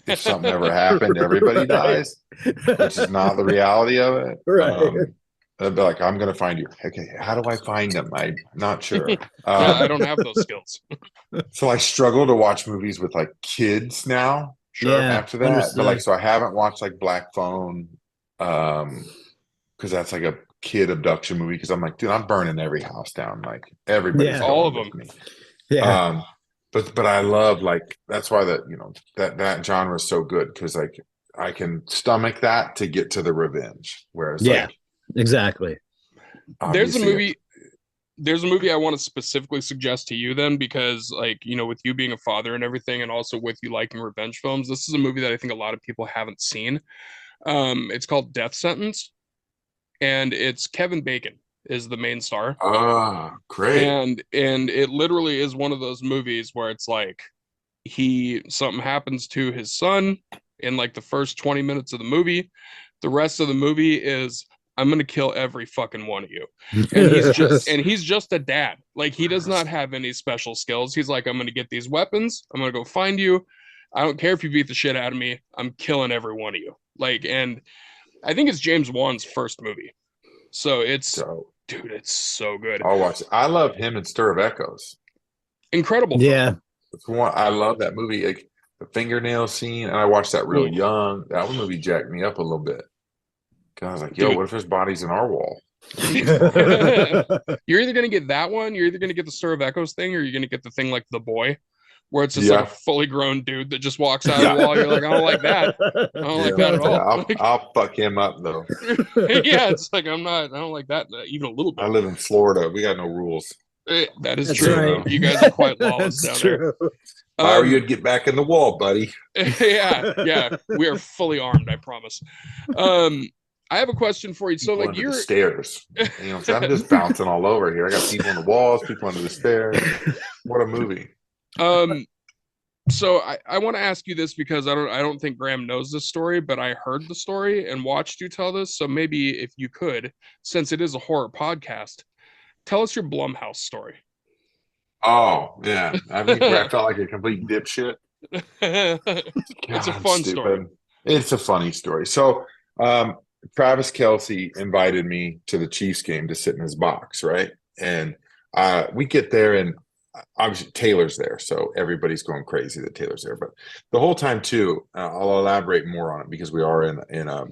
if something ever happened, everybody dies, which is not the reality of it. Right. I'd be like, I'm gonna find you. Okay, how do I find them? I'm not sure. I don't have those skills. So I struggle to watch movies with like kids now. After that, understood. but like, so I haven't watched like Black Phone, because that's like a kid abduction movie. Because I'm like, dude, I'm burning every house down. Like everybody's all of them. me. Yeah. But I love, like, that's why that genre is so good, because like I can stomach that to get to the revenge. Whereas exactly. There's a movie I want to specifically suggest to you then, because like, you know, with you being a father and everything, and also with you liking revenge films, this is a movie that I think a lot of people haven't seen. It's called Death Sentence, and it's Kevin Bacon is the main star. Great. And it literally is one of those movies where it's like something happens to his son in like the first 20 minutes of the movie. The rest of the movie is, I'm gonna kill every fucking one of you. And he's just a dad. Like, he does not have any special skills. He's like, I'm gonna get these weapons, I'm gonna go find you. I don't care if you beat the shit out of me, I'm killing every one of you. Like, and I think it's James Wan's first movie. So dude, it's so good. I'll watch it. I love him in Stir of Echoes. Incredible. Yeah. It's one, I love that movie. Like the fingernail scene, and I watched that real young. That movie jacked me up a little bit. Cause I was like, yo, what if there's bodies in our wall? You're either gonna get that one, you're either gonna get the Stir of Echoes thing, or you're gonna get the thing like The Boy, where it's just like a fully grown dude that just walks out of the wall. You're like, I don't like that. I don't like that at all. I'll fuck him up though. Yeah, it's like I don't like that even a little bit. I live in Florida. We got no rules. That is That's true. right. You guys are quite lawless That's down true. there. If I were you'd get back in the wall, buddy. Yeah, we are fully armed, I promise. I have a question for you. So, People like, under the you're stairs. So I'm just bouncing all over here. I got people on the walls, people under the stairs. What a movie. So I want to ask you this because I don't think Graham knows this story, but I heard the story and watched you tell this. So maybe if you could, since it is a horror podcast, tell us your Blumhouse story. Oh, yeah. I mean, I felt like a complete dipshit. It's a fun story. It's a funny story. So, Travis Kelce invited me to the Chiefs game to sit in his box, right? And we get there, and obviously Taylor's there, so everybody's going crazy that Taylor's there. But the whole time, too, I'll elaborate more on it because we are in a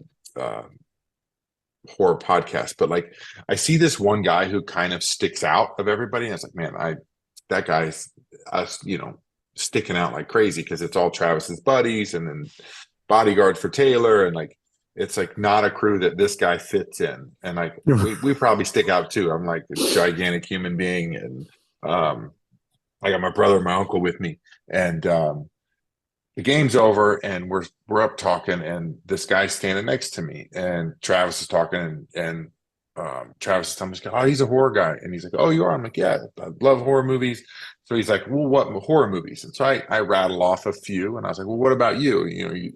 horror podcast. But like, I see this one guy who kind of sticks out of everybody, and it's like, man, that guy's sticking out like crazy because it's all Travis's buddies and then bodyguard for Taylor, and like it's like not a crew that this guy fits in. And like we probably stick out too. I'm like a gigantic human being, and I got my brother and my uncle with me, and the game's over and we're up talking, and this guy's standing next to me, and Travis is talking, and Travis is telling me, oh, he's a horror guy. And he's like, oh, you are? I'm like, yeah, I love horror movies. So he's like, well, what horror movies? And so I rattle off a few, and I was like, well, what about you? And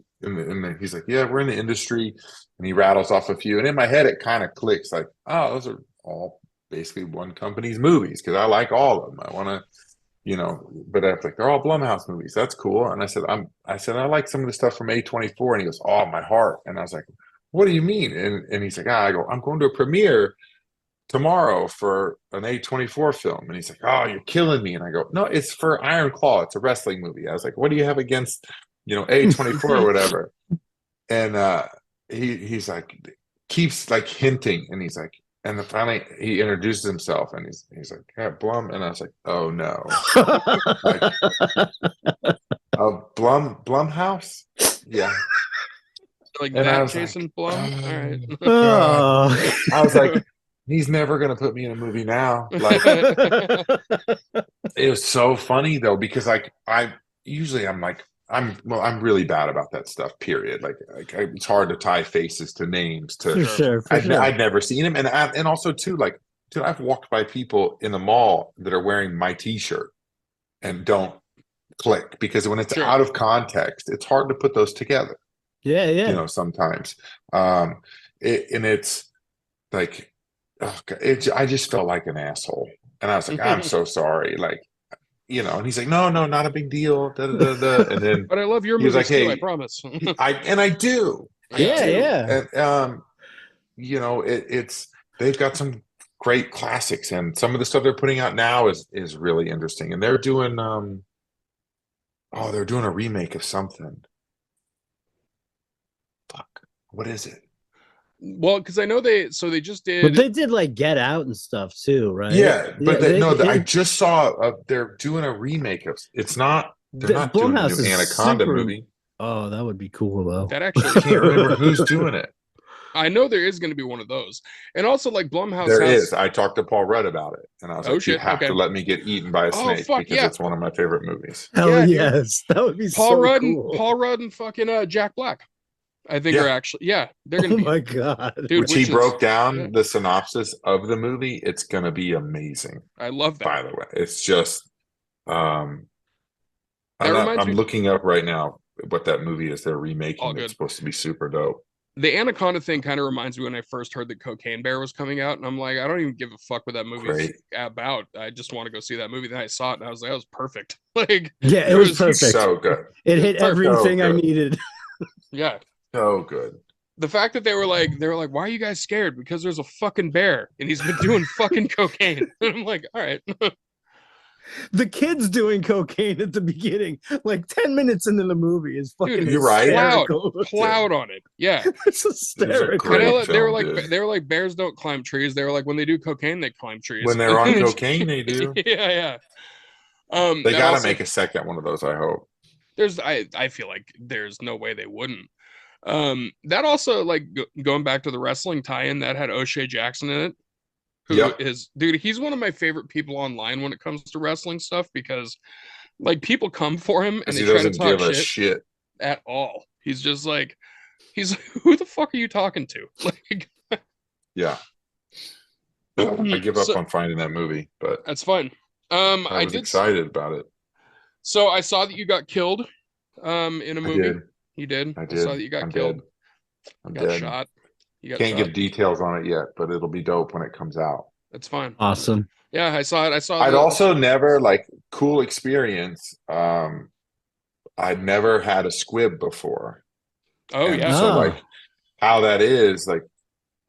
he's like, yeah, we're in the industry. And he rattles off a few. And in my head, it kind of clicks like, oh, those are all basically one company's movies because I like all of them. I want to, but I was like, they're all Blumhouse movies. That's cool. And I said, I like some of the stuff from A24. And he goes, oh, my heart. And I was like, what do you mean? And he's like, I go, I'm going to a premiere tomorrow for an A24 film. And he's like, oh, you're killing me. And I go, no, it's for Iron Claw. It's a wrestling movie. I was like, what do you have against, A24 or whatever? And he's like, keeps like hinting. And he's like, and then finally he introduces himself, and he's like, yeah, Blum. And I was like, oh no. Blumhouse? Yeah. Like and that, Jason like, Blum. All right. Oh. I was like, he's never gonna put me in a movie now. Like, it was so funny though, because like I'm really bad about that stuff. Period. Like it's hard to tie faces to names. For sure. I'd never seen him, and also too, like, dude, I've walked by people in the mall that are wearing my T-shirt and don't click because when it's out of context, it's hard to put those together. Yeah. Sometimes. It's like, oh God, I just felt like an asshole. And I was like, I'm so sorry. Like, and he's like, no, not a big deal. Da, da, da, da. And then, but I love your movies like, too, I promise. I do. Yeah. And, they've got some great classics, and some of the stuff they're putting out now is really interesting. And they're doing, they're doing a remake of something. What is it? Well, because I know they just did. But they did like Get Out and stuff too, right? Yeah, but I just saw they're doing a remake of. It's not. They're not doing a new Anaconda movie. Oh, that would be cool though. That actually, I can't remember who's doing it. I know there is going to be one of those, and also like Blumhouse. There is. I talked to Paul Rudd about it, and I was like, shit. "You have to let me get eaten by a snake because it's one of my favorite movies." Hell yes, that would be Paul Rudd cool. And Paul Rudd and fucking Jack Black. I think are actually they're gonna. Oh my god, dude! Which he broke down the synopsis of the movie. It's gonna be amazing. I love that. By the way, it's just. I'm me... looking up right now what that movie is. They're remaking. It's supposed to be super dope. The Anaconda thing kind of reminds me when I first heard that Cocaine Bear was coming out, and I'm like, I don't even give a fuck what that movie's about. I just want to go see that movie. Then I saw it, and I was like, that was perfect. Like, yeah, it was perfect. So good. It hit everything I needed. Yeah. So good. The fact that they were like, why are you guys scared? Because there's a fucking bear and he's been doing fucking cocaine. And I'm like, all right. The kid's doing cocaine at the beginning, like 10 minutes into the movie is fucking. Dude, you're right. Plowed on it. Yeah. It's hysterical. They were like, bears don't climb trees. They were like, when they do cocaine, they climb trees. When they're on cocaine, they do. Yeah. They gotta make a second one of those, I hope. I feel like there's no way they wouldn't. That also, like, going back to the wrestling tie-in, that had O'Shea Jackson in it. who is, dude, he's one of my favorite people online when it comes to wrestling stuff, because like people come for him and they He try to doesn't talk give a shit shit. at all. He's just like, who the fuck are you talking to? Like, Yeah. I give up on finding that movie, but that's fine. I was excited about it. So I saw that you got killed in a movie. I did. You did? I I saw that you got killed. I'm got dead. shot. You got Can't shot. give details on it yet, but it'll be dope when it comes out. That's fine. Awesome. Yeah, I saw it. I'd also never, like, cool experience. I'd never had a squib before. Oh, And yeah. So, Oh. like, how that is, like,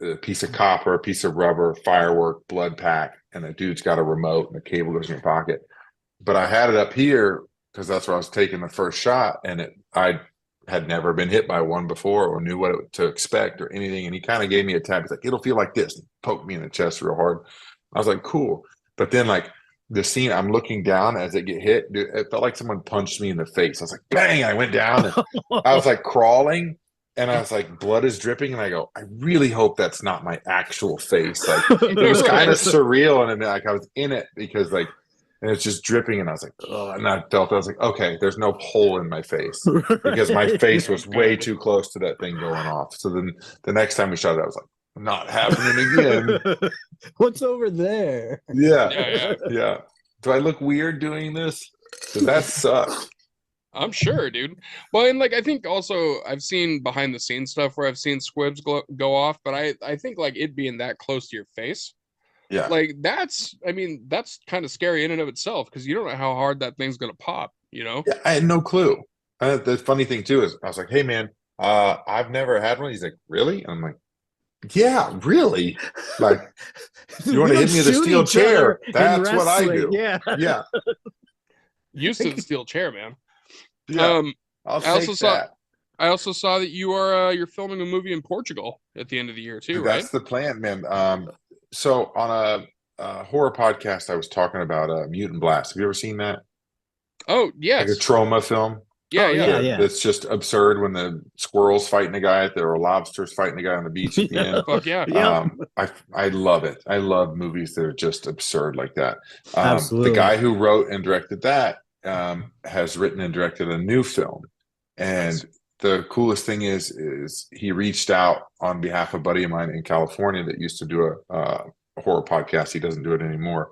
a piece of copper, a piece of rubber, firework, blood pack, and a dude's got a remote and the cable goes in your pocket. But I had it up here because that's where I was taking the first shot, and I had never been hit by one before or knew what to expect or anything. And he kind of gave me a tap. He's like, it'll feel like this. And poked me in the chest real hard. I was like, cool. But then, like, the scene, I'm looking down as it get hit. Dude, it felt like someone punched me in the face. I was like, bang! I went down, and I was like crawling, and I was like, blood is dripping, and I go, I really hope that's not my actual face. Like, it was kind of surreal, and like I was in it because, like, and it's just dripping, and I was like, oh, and I was like, okay, there's no hole in my face because my face was way too close to that thing going off. So then the next time we shot it, I was like, not happening again. What's over there? Yeah. Do I look weird doing this? Because that sucks. I'm sure, dude. Well, and like I think also I've seen behind the scenes stuff where I've seen squibs go off, but I think like it being that close to your face, yeah, like that's kind of scary in and of itself, because you don't know how hard that thing's gonna pop. You know? Yeah, I had no clue. The funny thing too is I was like, hey man, I've never had one. He's like, really? And I'm like, yeah, really? Like, you want to hit me with a steel chair? That's what I do. Yeah. Used to the steel chair, man. Yeah. I also saw that you're filming a movie in Portugal at the end of the year too, right? That's the plan, man. So on a horror podcast, I was talking about Mutant Blast. Have you ever seen that? Oh, yes. Like a trauma film. Yeah. It's just absurd when the squirrels fighting a guy or lobsters fighting a guy on the beach at the end. Fuck yeah. I love it. I love movies that are just absurd like that. Absolutely. The guy who wrote and directed that has written and directed a new film. And the coolest thing is he reached out on behalf of a buddy of mine in California that used to do a horror podcast. He doesn't do it anymore.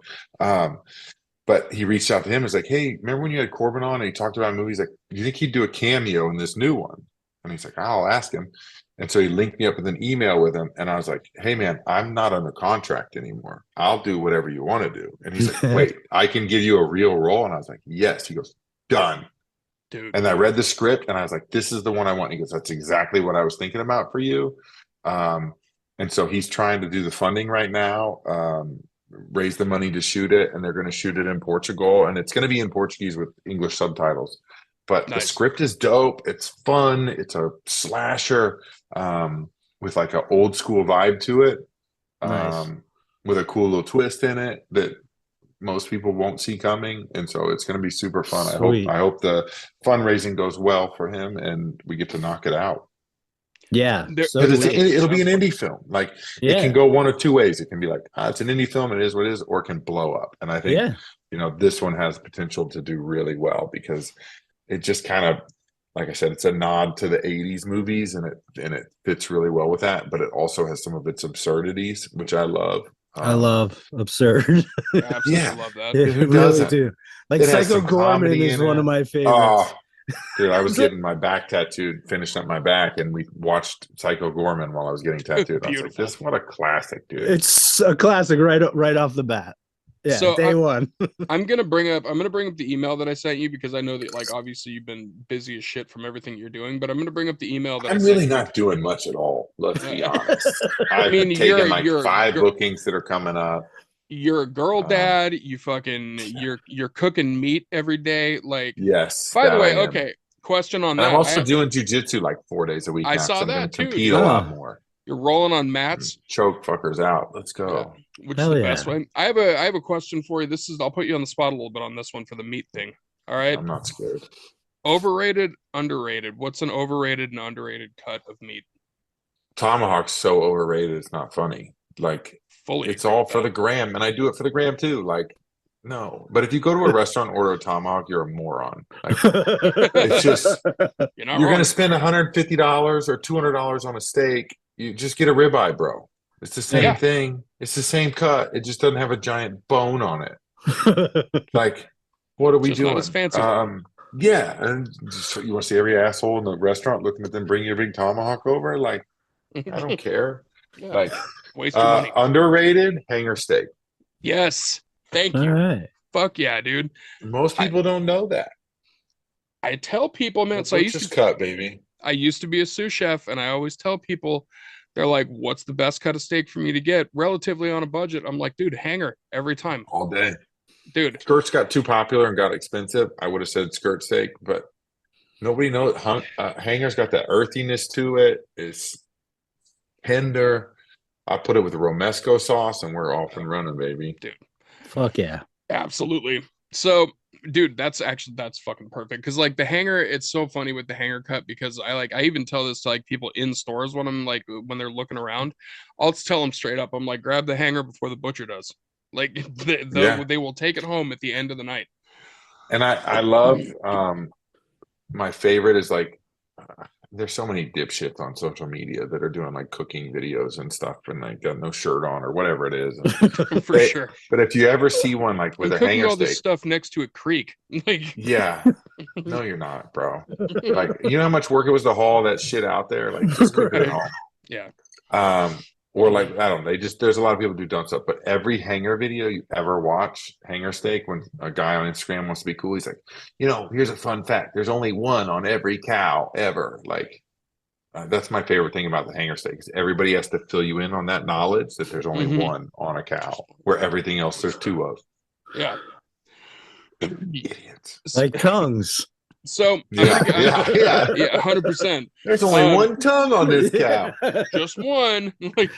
But he reached out to him and was like, hey, remember when you had Corbin on and he talked about movies? Like, do you think he'd do a cameo in this new one? And he's like, I'll ask him. And so he linked me up with an email with him. And I was like, hey, man, I'm not under contract anymore. I'll do whatever you want to do. And he's like, wait, I can give you a real role? And I was like, yes. He goes, done. Dude. And I read the script and I was like, this is the one I want. He goes, that's exactly what I was thinking about for you. And so he's trying to do the funding right now. Raise the money to shoot it, and they're going to shoot it in Portugal, and it's going to be in Portuguese with English subtitles. But the script is dope. It's fun. It's a slasher with like an old school vibe to it, with a cool little twist in it that most people won't see coming. And so it's going to be super fun. I hope the fundraising goes well for him, and we get to knock it out. Yeah, it'll be an indie film. Like, it can go one of two ways. It can be like, it's an indie film, it is what it is, or it can blow up. And I think, this one has potential to do really well because it just kind of, like I said, it's a nod to the 80s movies, and it fits really well with that. But it also has some of its absurdities, which I love. I love absurd. I absolutely love that. Who doesn't? Really do. Like, Psycho Gorman is one of my favorites. Oh, dude, I was getting my back tattooed, finishing up my back, and we watched Psycho Gorman while I was getting tattooed. I was like, "This, what a classic, dude!" It's a classic right off the bat. Yeah, so day one. I'm gonna bring up the email that I sent you, because I know that, like, obviously you've been busy as shit from everything you're doing. But I'm gonna bring up the email that I'm really not doing much at all. Let's be honest. I've taken like 5 bookings that are coming up. You're a girl dad. You fucking you're cooking meat every day. Like, yes. By the way, okay. Question on that. I'm also doing jujitsu like 4 days a week. I saw that too. Compete a lot more. You're rolling on mats. Choke fuckers out. Let's go. Yeah. Which is the best way. I have a question for you. I'll put you on the spot a little bit on this one for the meat thing. All right. I'm not scared. Overrated, underrated. What's an overrated and underrated cut of meat? Tomahawk's so overrated, it's not funny. Like, Fully it's agree all with for that. the gram, and I do it for the gram too. Like, no, but if you go to a restaurant and order a tomahawk, you're a moron. Like, it's just You're not you're wrong. gonna spend $150 or $200 on a steak. You just get a ribeye, bro. It's the same Yeah. thing. It's the same cut. It just doesn't have a giant bone on it. Like, what are we Just not doing? as fancy looking. Yeah, and just, you want to see every asshole in the restaurant looking at them bring you a big tomahawk over? Like, I don't care. Yeah. Like, Waste your money. underrated hanger steak. Yes. Thank All you. right. Fuck yeah, dude. Most people don't know that. I tell people, man, That's so just cut, baby. I used to be a sous chef, and I always tell people, they're like, what's the best cut of steak for me to get relatively on a budget? I'm like, dude, hanger every time. All day. Dude, Skirts got too popular and got expensive. I would have said skirt steak, but nobody knows. Hanger's got that earthiness to it. It's tender. I put it with romesco sauce, and we're off and running, baby. dude. Fuck yeah. Absolutely. So, dude, that's fucking perfect. Because like the hanger, it's so funny with the hanger cut because I even tell this to like people in stores when they're looking around. I'll just tell them straight up. I'm like, grab the hanger before the butcher does. Like they will take it home at the end of the night. And I love my favorite is like there's so many dipshits on social media that are doing like cooking videos and stuff and like got no shirt on or whatever it is. For sure. But if you ever see one like with I'm a cooking hanger all steak, this stuff next to a creek. Like, yeah. No, you're not, bro. Like, you know how much work it was to haul that shit out there? Like, just cook it at home. yeah. Or like, I don't know, there's a lot of people do dumb stuff, but every hanger video you ever watch, hanger steak, when a guy on Instagram wants to be cool, he's like, here's a fun fact. There's only one on every cow ever. Like, that's my favorite thing about the hanger steak is everybody has to fill you in on that knowledge that there's only one on a cow where everything else there's two of. Yeah. Idiots. Like tongues. So Yeah, 100%. There's only one tongue on this cow. Just one. Like,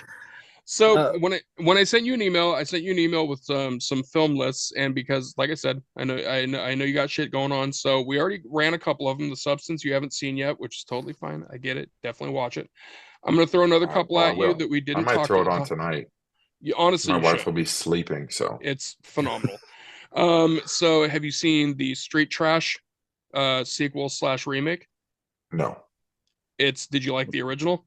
so when I sent you an email, I sent you an email with some film lists, and because, like I said, I know you got shit going on, so we already ran a couple of them. The Substance you haven't seen yet, which is totally fine. I get it. Definitely watch it. I'm gonna throw another couple at you that we didn't. I might throw it on tonight. You honestly, my wife will be sleeping, so it's phenomenal. So have you seen the Street Trash sequel / remake? No. Did you like the original?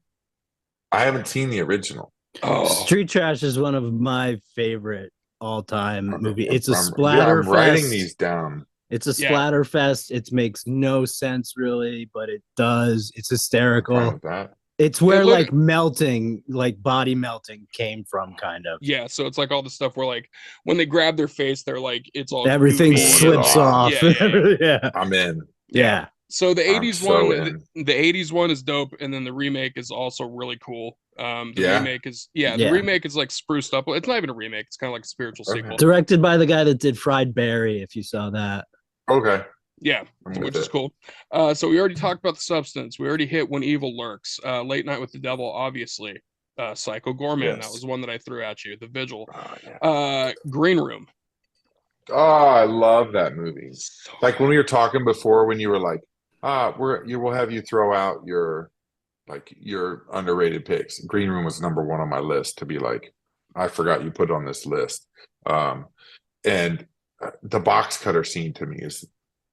I haven't seen the original. Oh, Street Trash is one of my favorite all-time movie. It's a splatter I'm writing fest. these down. It's a splatter fest. It makes no sense really, but it does. It's hysterical. It's where like melting, like body melting came from, kind of. Yeah, so it's like all the stuff where like when they grab their face, they're like it's all everything goofy. slips off. Yeah. I'm in. Yeah. So the 80s one, the 80s one is dope, and then the remake is also really cool. The remake is like spruced up. It's not even a remake, it's kind of like a spiritual sequel. Directed by the guy that did Fried Barry, if you saw that. Okay. Yeah, which is cool. So we already talked about The Substance. We already hit When Evil Lurks. Late Night with the Devil, obviously. Psycho Gorman, that was one that I threw at you. The Vigil. Green Room. Oh, I love that movie. Like when we were talking before, when you were like, we'll have you throw out your underrated picks. Green Room was number one on my list to be like, I forgot you put it on this list. And the box cutter scene to me is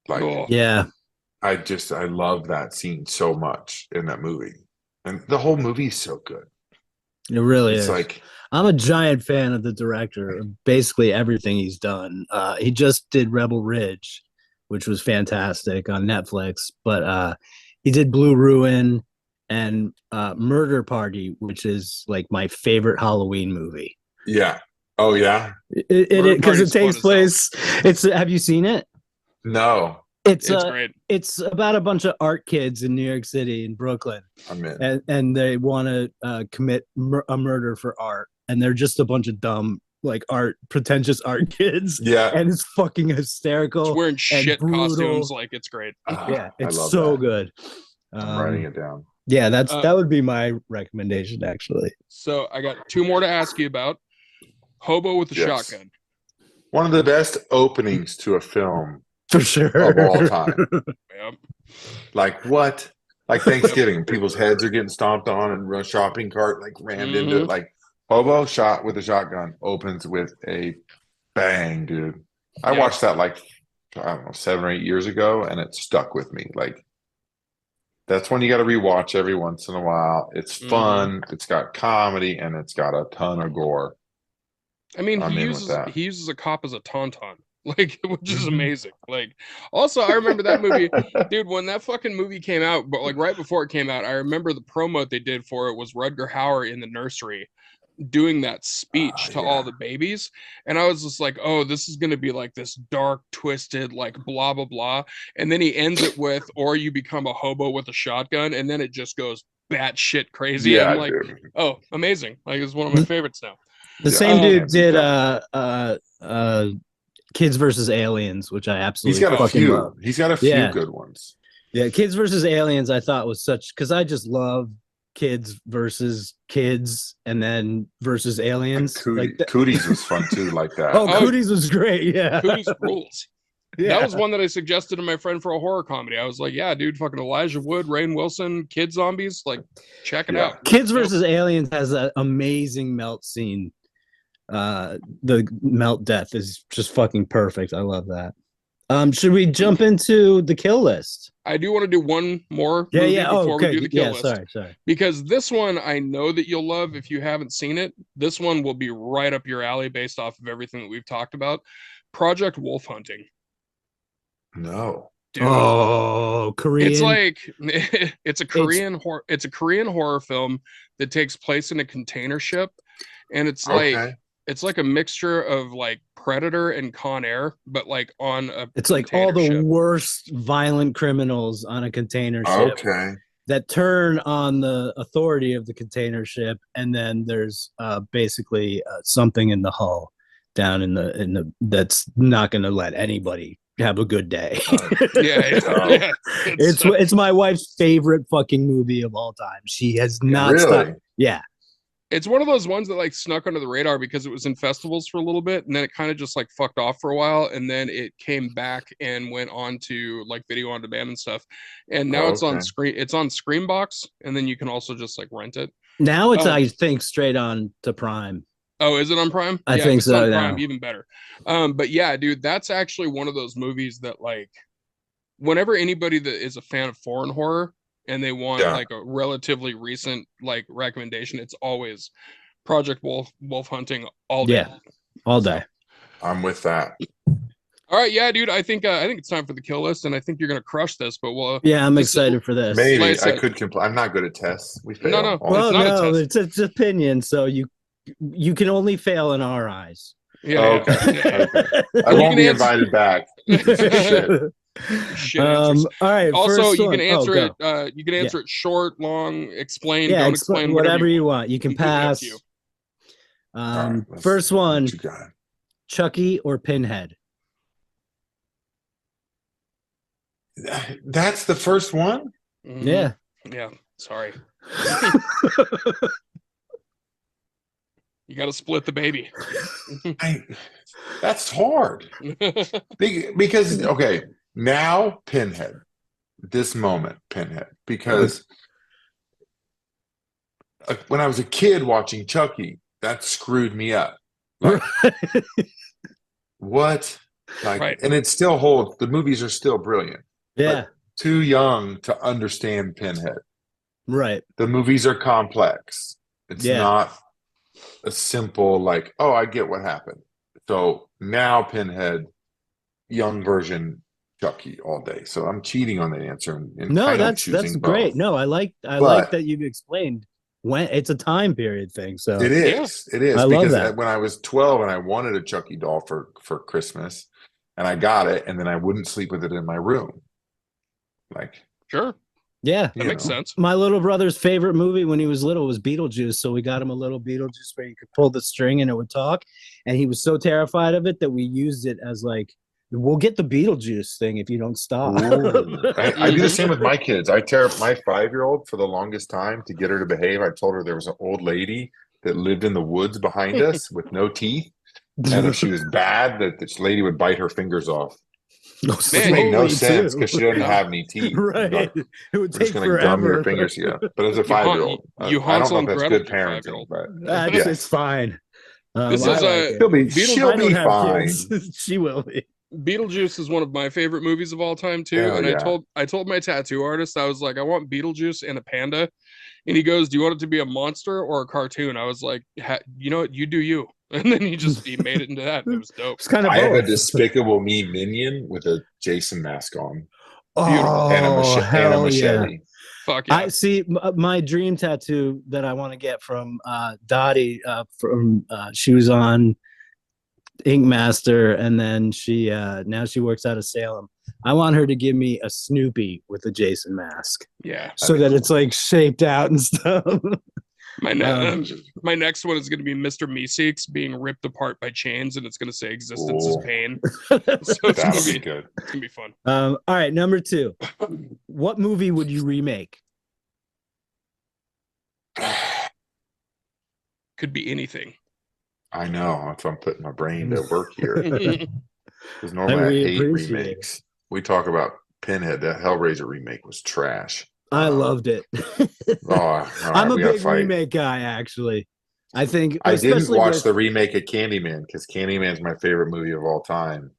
like, I love that scene so much in that movie. And the whole movie is so good. It really is. Like, I'm a giant fan of the director, basically everything he's done. He just did Rebel Ridge, which was fantastic on Netflix, but he did Blue Ruin and Murder Party, which is like my favorite Halloween movie. Yeah. Oh yeah. Because it takes place. Have you seen it? No. It's great. It's about a bunch of art kids in New York City in Brooklyn. I'm in. And they want to commit a murder for art, and they're just a bunch of dumb pretentious art kids. Yeah. And it's fucking hysterical. It's wearing shit costumes, like it's great. Yeah, it's so good. I'm writing it down. Yeah, that would be my recommendation, actually. So I got two more to ask you about. Hobo with a Shotgun. One of the best openings to a film for sure of all time. Yep. Like what? Like Thanksgiving, people's heads are getting stomped on and a shopping cart like rammed into it. Like Hobo shot with a shotgun opens with a bang, dude. I Yeah. watched that like, I don't know, 7 or 8 years ago, and it stuck with me. Like, that's one you got to rewatch every once in a while. It's fun. It's got comedy, and it's got a ton of gore. I mean, I'm he in with that. uses a cop as a tauntaun, like, which is amazing. Like, also, I remember that movie, dude. When that fucking movie came out, but like right before it came out, I remember the promo they did for it was Rutger Hauer in the nursery doing that speech to all the babies, and I was just like, oh, this is gonna be like this dark, twisted, like blah blah blah, and then he ends it with, or you become a hobo with a shotgun, and then it just goes batshit crazy. I'm Yeah, like, dude. oh, amazing! Like, it's one of my favorites now. The Yeah, same I dude can't beat did that Kids versus Aliens, which I He's absolutely got a fucking few. love. He's got a few Yeah. good ones. Yeah, Kids versus Aliens, I thought was such, because I just love kids versus kids and then versus aliens. Cooties was fun too, like that. Oh, Cooties was great. Yeah. Cooties rules. Yeah. That was one that I suggested to my friend for a horror comedy. I was like, yeah, dude, fucking Elijah Wood, Rainn Wilson, kid zombies, like, check it out. Kids versus Aliens has an amazing melt scene. The melt death is just fucking perfect. I love that. Should we jump into the kill list? I do want to do one more movie before we do the kill list. Sorry. Because this one I know that you'll love if you haven't seen it. This one will be right up your alley based off of everything that we've talked about. Project Wolf Hunting. No. Dude. Oh, Korean. It's like it's a Korean horror film that takes place in a container ship, and it's like a mixture of like Predator and Con Air, but like on a it's like all the ship. worst violent criminals on a container ship that turn on the authority of the container ship, and then there's basically something in the hull down in the that's not going to let anybody have a good day. It's my wife's favorite fucking movie of all time. She has not stopped. Yeah. It's one of those ones that like snuck under the radar because it was in festivals for a little bit, and then it kind of just like fucked off for a while, and then it came back and went on to like video on demand and stuff. And now it's on screen. It's on Screenbox, and then you can also just like rent it. Now it's I think straight on to Prime. Oh, is it on Prime? I think so. On Prime, even better. But yeah, dude, that's actually one of those movies that like, whenever anybody that is a fan of foreign horror and they want like a relatively recent like recommendation, it's always Project Wolf Hunting all day. Yeah, all day. I'm with that. All right, yeah, dude. I think it's time for the kill list, and I think you're gonna crush this. But we'll. Yeah, I'm excited for this. Maybe I could complain. I'm not good at tests. We fail. No. Well, no, it's opinion, so you can only fail in our eyes. Yeah. Okay. I won't be invited back. Shit. All right. Also, you can answer it. You can answer it short, long, explain. Don't explain. Whatever you want. You can pass. Right, first one. Chucky or Pinhead? That's the first one. Mm-hmm. Yeah. Yeah. Sorry. You got to split the baby. That's hard. Because, okay, now Pinhead. This moment, Pinhead. Because when I was a kid watching Chucky, that screwed me up. Like, what? Like, and it still holds. The movies are still brilliant. Yeah. Too young to understand Pinhead. Right. The movies are complex. It's not a simple like, oh, I get what happened. So now Pinhead, young version Chucky all day. So I'm cheating on the answer. No, that's great. No, I like that you've explained when it's a time period thing. So it is. It is. I because love that. When I was 12 and I wanted a Chucky doll for Christmas, and I got it, and then I wouldn't sleep with it in my room. Like, sure. Yeah, that makes sense. My little brother's favorite movie when he was little was Beetlejuice, so we got him a little Beetlejuice where you could pull the string and it would talk, and he was so terrified of it that we used it as like, we'll get the Beetlejuice thing if you don't stop. I do the same with my kids. I tear up my 5-year-old for the longest time to get her to behave. I told her there was an old lady that lived in the woods behind us with no teeth, and if she was bad, that this lady would bite her fingers off. Which made no Slowly, sense too. because she doesn't have any teeth. Right. Like, It would we're just take gonna gum your forever. fingers together. But as a You Han- 5-year-old, you I don't Hansel know if and that's Gretel good your parenting, 5-year-old. but That's yes. it's fine. This I is like it. She'll I don't be have fine. kids. She will be. Beetlejuice is one of my favorite movies of all time too. Hell And yeah. I told my tattoo artist, I was like, I want Beetlejuice and a panda. And he goes, do you want it to be a monster or a cartoon? I was like, you know what, you do you. And then he made it into that. It was dope. It's kind of I have a both. Despicable Me minion with a Jason mask on Beautiful. and a Oh, hell machete. yeah. Fuck yeah. I see my dream tattoo that I want to get from Dottie she was on Ink Master, and then she now she works out of Salem. I want her to give me a Snoopy with a Jason mask, Yeah. so that it's like shaped out and stuff. My next one is going to be Mr. Meeseeks being ripped apart by chains, and it's going to say existence is Ooh. pain. So it's That'll gonna be good. It's gonna be fun. All right, number 2. What movie would you remake? Could be anything. I know. That's why I'm putting my brain to work here. Yeah, Because normally I we hate appreciate it. remakes. We talk about Pinhead. That Hellraiser remake was trash. I loved it. I'm a big remake guy, actually. I think I didn't especially watch with- the remake of Candyman because Candyman's my favorite movie of all time,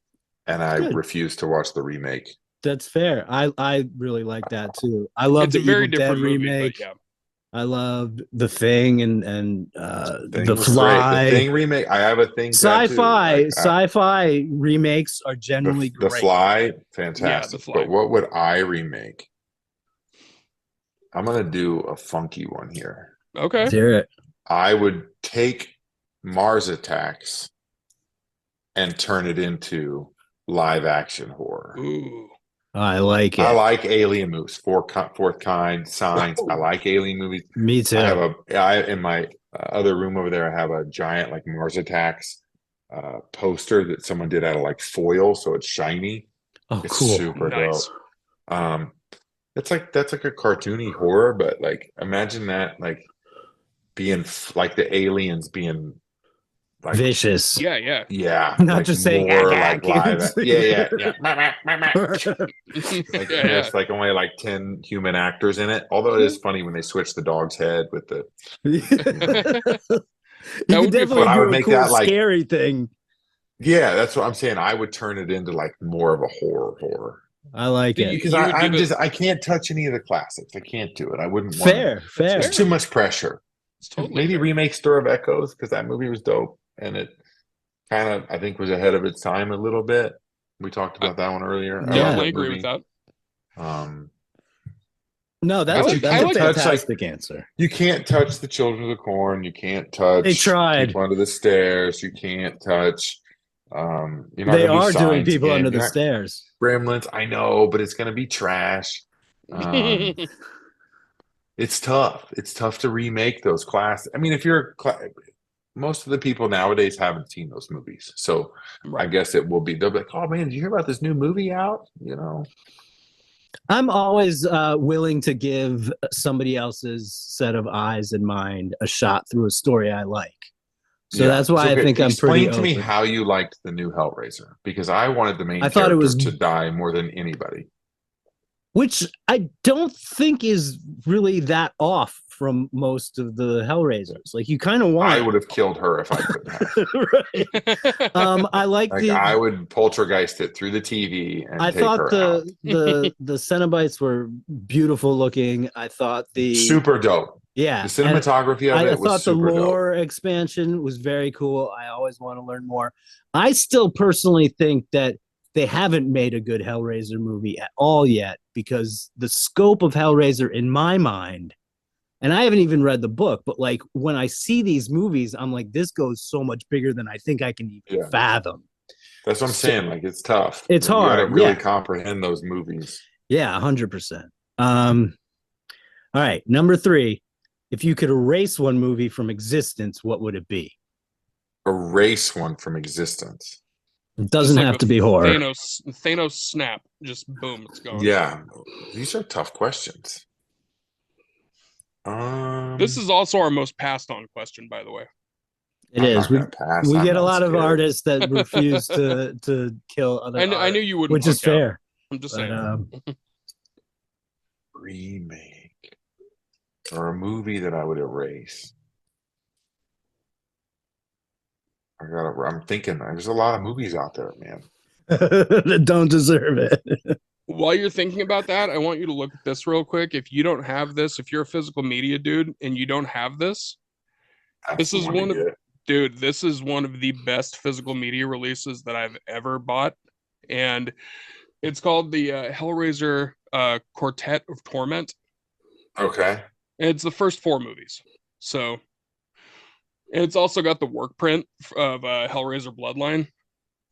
and I Good. refused to watch the remake. That's fair. I really like that too. I love it's the a very Evil Dead different movie, remake. but yeah. I loved The Thing and Thing The was Fly. great. The Thing remake. I have a Thing Sci-fi tattoo. sci-fi remakes are generally The great. Fly, fantastic. Yeah, The Fly. But what would I remake? I'm gonna do a funky one here. Okay. Let's hear it. I would take Mars Attacks and turn it into live action horror. Ooh. I like it. I like alien movies, fourth kind, Signs. I like alien movies. Me too. In my other room over there, I have a giant like Mars Attacks poster that someone did out of like foil, so it's shiny. Oh, It's cool. super Nice. dope. That's like a cartoony horror, but like imagine that like being like the aliens being like Vicious. Yeah. Not like just saying more "Ah, like ah, live. kids." Yeah. Yeah. Like there's like only like 10 human actors in it. Although it is funny when they switch the dog's head with the. You That could would be definitely fun. I do would a make cool, that, like- scary thing. Yeah, that's what I'm saying. I would turn it into like more of a horror. I like it. Because You would give it- I can't touch any of the classics. I can't do it. I wouldn't want it. Fair. It's too much pressure. It's totally Maybe fair. remake Stir of Echoes because that movie was dope and it kind of I think was ahead of its time a little bit. We talked about that one earlier. I love Definitely that agree movie. with that. No, that's I a like fantastic answer. You can't touch the Children of the Corn. You can't touch They tried. People Under the Stairs. You can't touch. You're not They gonna do are doing Signs People again. Under You're the not- Stairs. Gremlins. I know, but it's gonna be trash. It's tough. It's tough to remake those classics. I mean, if you're most of the people nowadays haven't seen those movies, so I guess it will be. They'll be like, "Oh man, did you hear about this new movie out?" You know. I'm always willing to give somebody else's set of eyes and mind a shot through a story I like. So Yeah. that's why So, I think I'm pretty Explain to me open. how you liked the new Hellraiser because I wanted the main I thought it character was- to die more than anybody. Which I don't think is really that off from most of the Hellraisers. Like you kind of want. I would have killed her if I could have. Right. I like Like the. I would poltergeist it through the TV and I take thought her the out. the Cenobites were beautiful looking. I thought the Super dope. yeah The cinematography of I it was thought the super dope. lore expansion was very cool. I always want to learn more. I still personally think that they haven't made a good Hellraiser movie at all yet because the scope of Hellraiser in my mind, and I haven't even read the book, but like when I see these movies, I'm like, this goes so much bigger than I think I can even fathom. That's what I'm saying. Like it's tough. It's You gotta hard, really yeah. comprehend those movies. Yeah, 100%. All right, number 3. If you could erase one movie from existence, what would it be? Erase one from existence. It doesn't Just like have a to be horror. Thanos snap. Just boom, it's gone. Yeah, these are tough questions. This is also our most passed on question, by the way. It I'm is. not gonna pass. We I'm get a not lot of scared. artists that refuse to kill other I knew you wouldn't. which is punk out. fair. I'm just But, saying. Remake or a movie that I would erase. I'm thinking there's a lot of movies out there, man. that don't deserve it. While you're thinking about that, I want you to look at this real quick. If you don't have this, if you're a physical media dude and you don't have this, That's the one to get. dude, this is one of the best physical media releases that I've ever bought. And it's called the Hellraiser Quartet of Torment. Okay. And it's the first 4 movies. So it's also got the work print of Hellraiser Bloodline,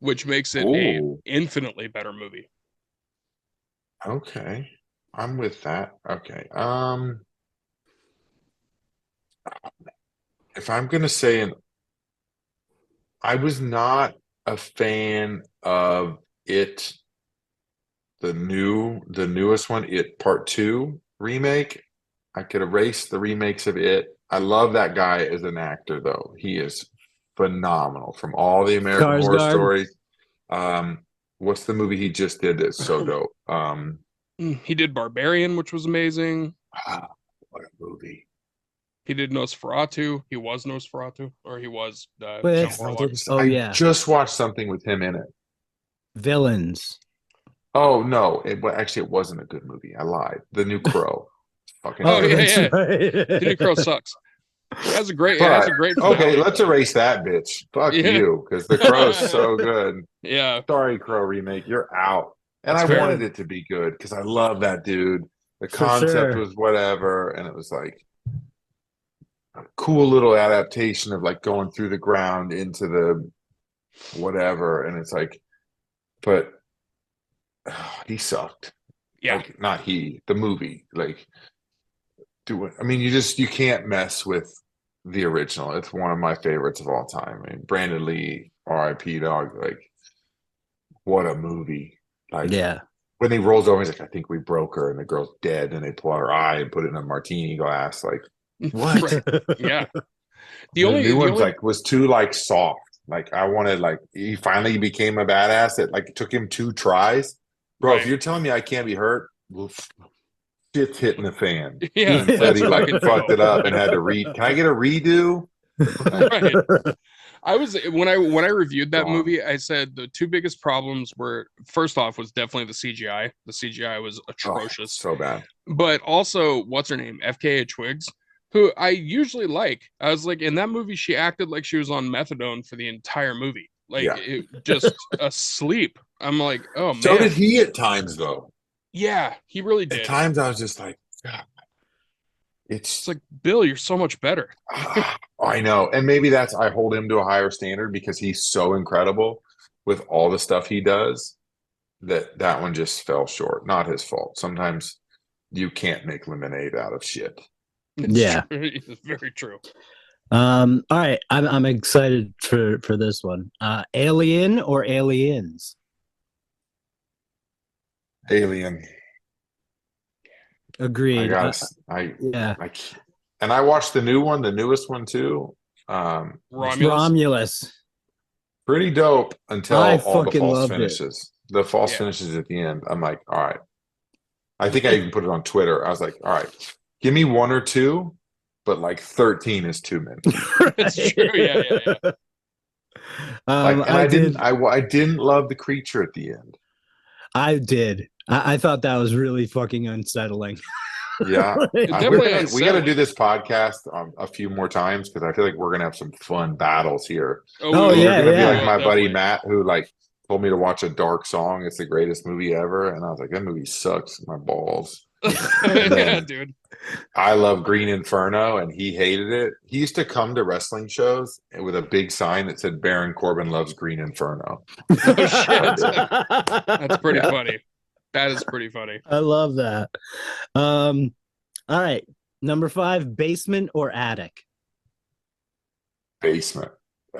which makes it a Ooh. infinitely better movie. Okay. I'm with that. Okay. If I'm gonna say I was not a fan of it, the newest one, It Part 2 remake. I could erase the remakes of It. I love that guy as an actor, though. He is phenomenal from all the American Horror Skarsgård. Stories. What's the movie he just did that's so dope? He did Barbarian, which was amazing. What a movie. He did Nosferatu. He was Nosferatu, or he was With- Count Warlock. yeah. Just watched something with him in it. Villains. Oh no, it wasn't a good movie. I lied. The New Crow. Fucking Oh, yeah, that's yeah. right. The New Crow sucks. It has a great okay, finale. let's erase that bitch. Fuck Yeah. you, because the Crow's so good. Yeah. Sorry, Crow remake, you're out. And That's I fair. wanted it to be good because I love that dude. The For concept sure. was whatever, and it was like a cool little adaptation of like going through the ground into the whatever, and it's like, but he sucked. Yeah. Like, not he, the movie. Like, I mean, you can't mess with the original. It's one of my favorites of all time. I mean, Brandon Lee, R.I.P. dog. Like, what a movie! Like, Yeah. when he rolls over, he's like, "I think we broke her," and the girl's dead, and they pull out her eye and put it in a martini glass. Like, what? Right. Yeah. The new one's like was too like soft. Like, I wanted like he finally became a badass. It like took him 2 tries, bro. Right. If you're telling me I can't be hurt, well, shit's hitting the fan. Yeah. He said he like fucked it up and had to Can I get a redo? Right. I was when I reviewed that Gone. movie, I said the 2 biggest problems were, first off, was definitely the CGI. The CGI was atrocious. So bad. But also, what's her name? FKA Twigs, who I usually like. I was like, in that movie, she acted like she was on methadone for the entire movie. Like, Yeah. it just asleep. I'm like, oh, man. So did he at times, though. Yeah, he really did. At times, I was just like, God, It's like, Bill, you're so much better. I know. And maybe I hold him to a higher standard because he's so incredible with all the stuff he does that one just fell short. Not his fault. Sometimes you can't make lemonade out of shit. Yeah. It's very true. All right. I'm excited for this one. Alien or Aliens? Alien. Agreed. Yeah. And I watched the newest one too. Romulus. Pretty dope until I all the fucking false loved it. finishes. The false finishes at the end. I'm like, all right. I think I even put it on Twitter. I was like, all right, give me 1 or 2, but like 13 is too many. It's true. Yeah. I didn't love the creature at the end. I did. I thought that was really fucking unsettling. Yeah, we definitely got to unsettling. do this podcast a few more times because I feel like we're gonna have some fun battles here. Oh, we yeah, You're gonna be yeah. like my buddy Definitely. Matt, who like told me to watch A Dark Song. It's the greatest movie ever, and I was like, that movie sucks. My balls. Yeah, dude. I love Green Inferno, and he hated it. He used to come to wrestling shows with a big sign that said Baron Corbin loves Green Inferno. Oh, shit. That's pretty Yeah. funny. That is pretty funny. I love that. All right. Number 5, basement or attic? Basement.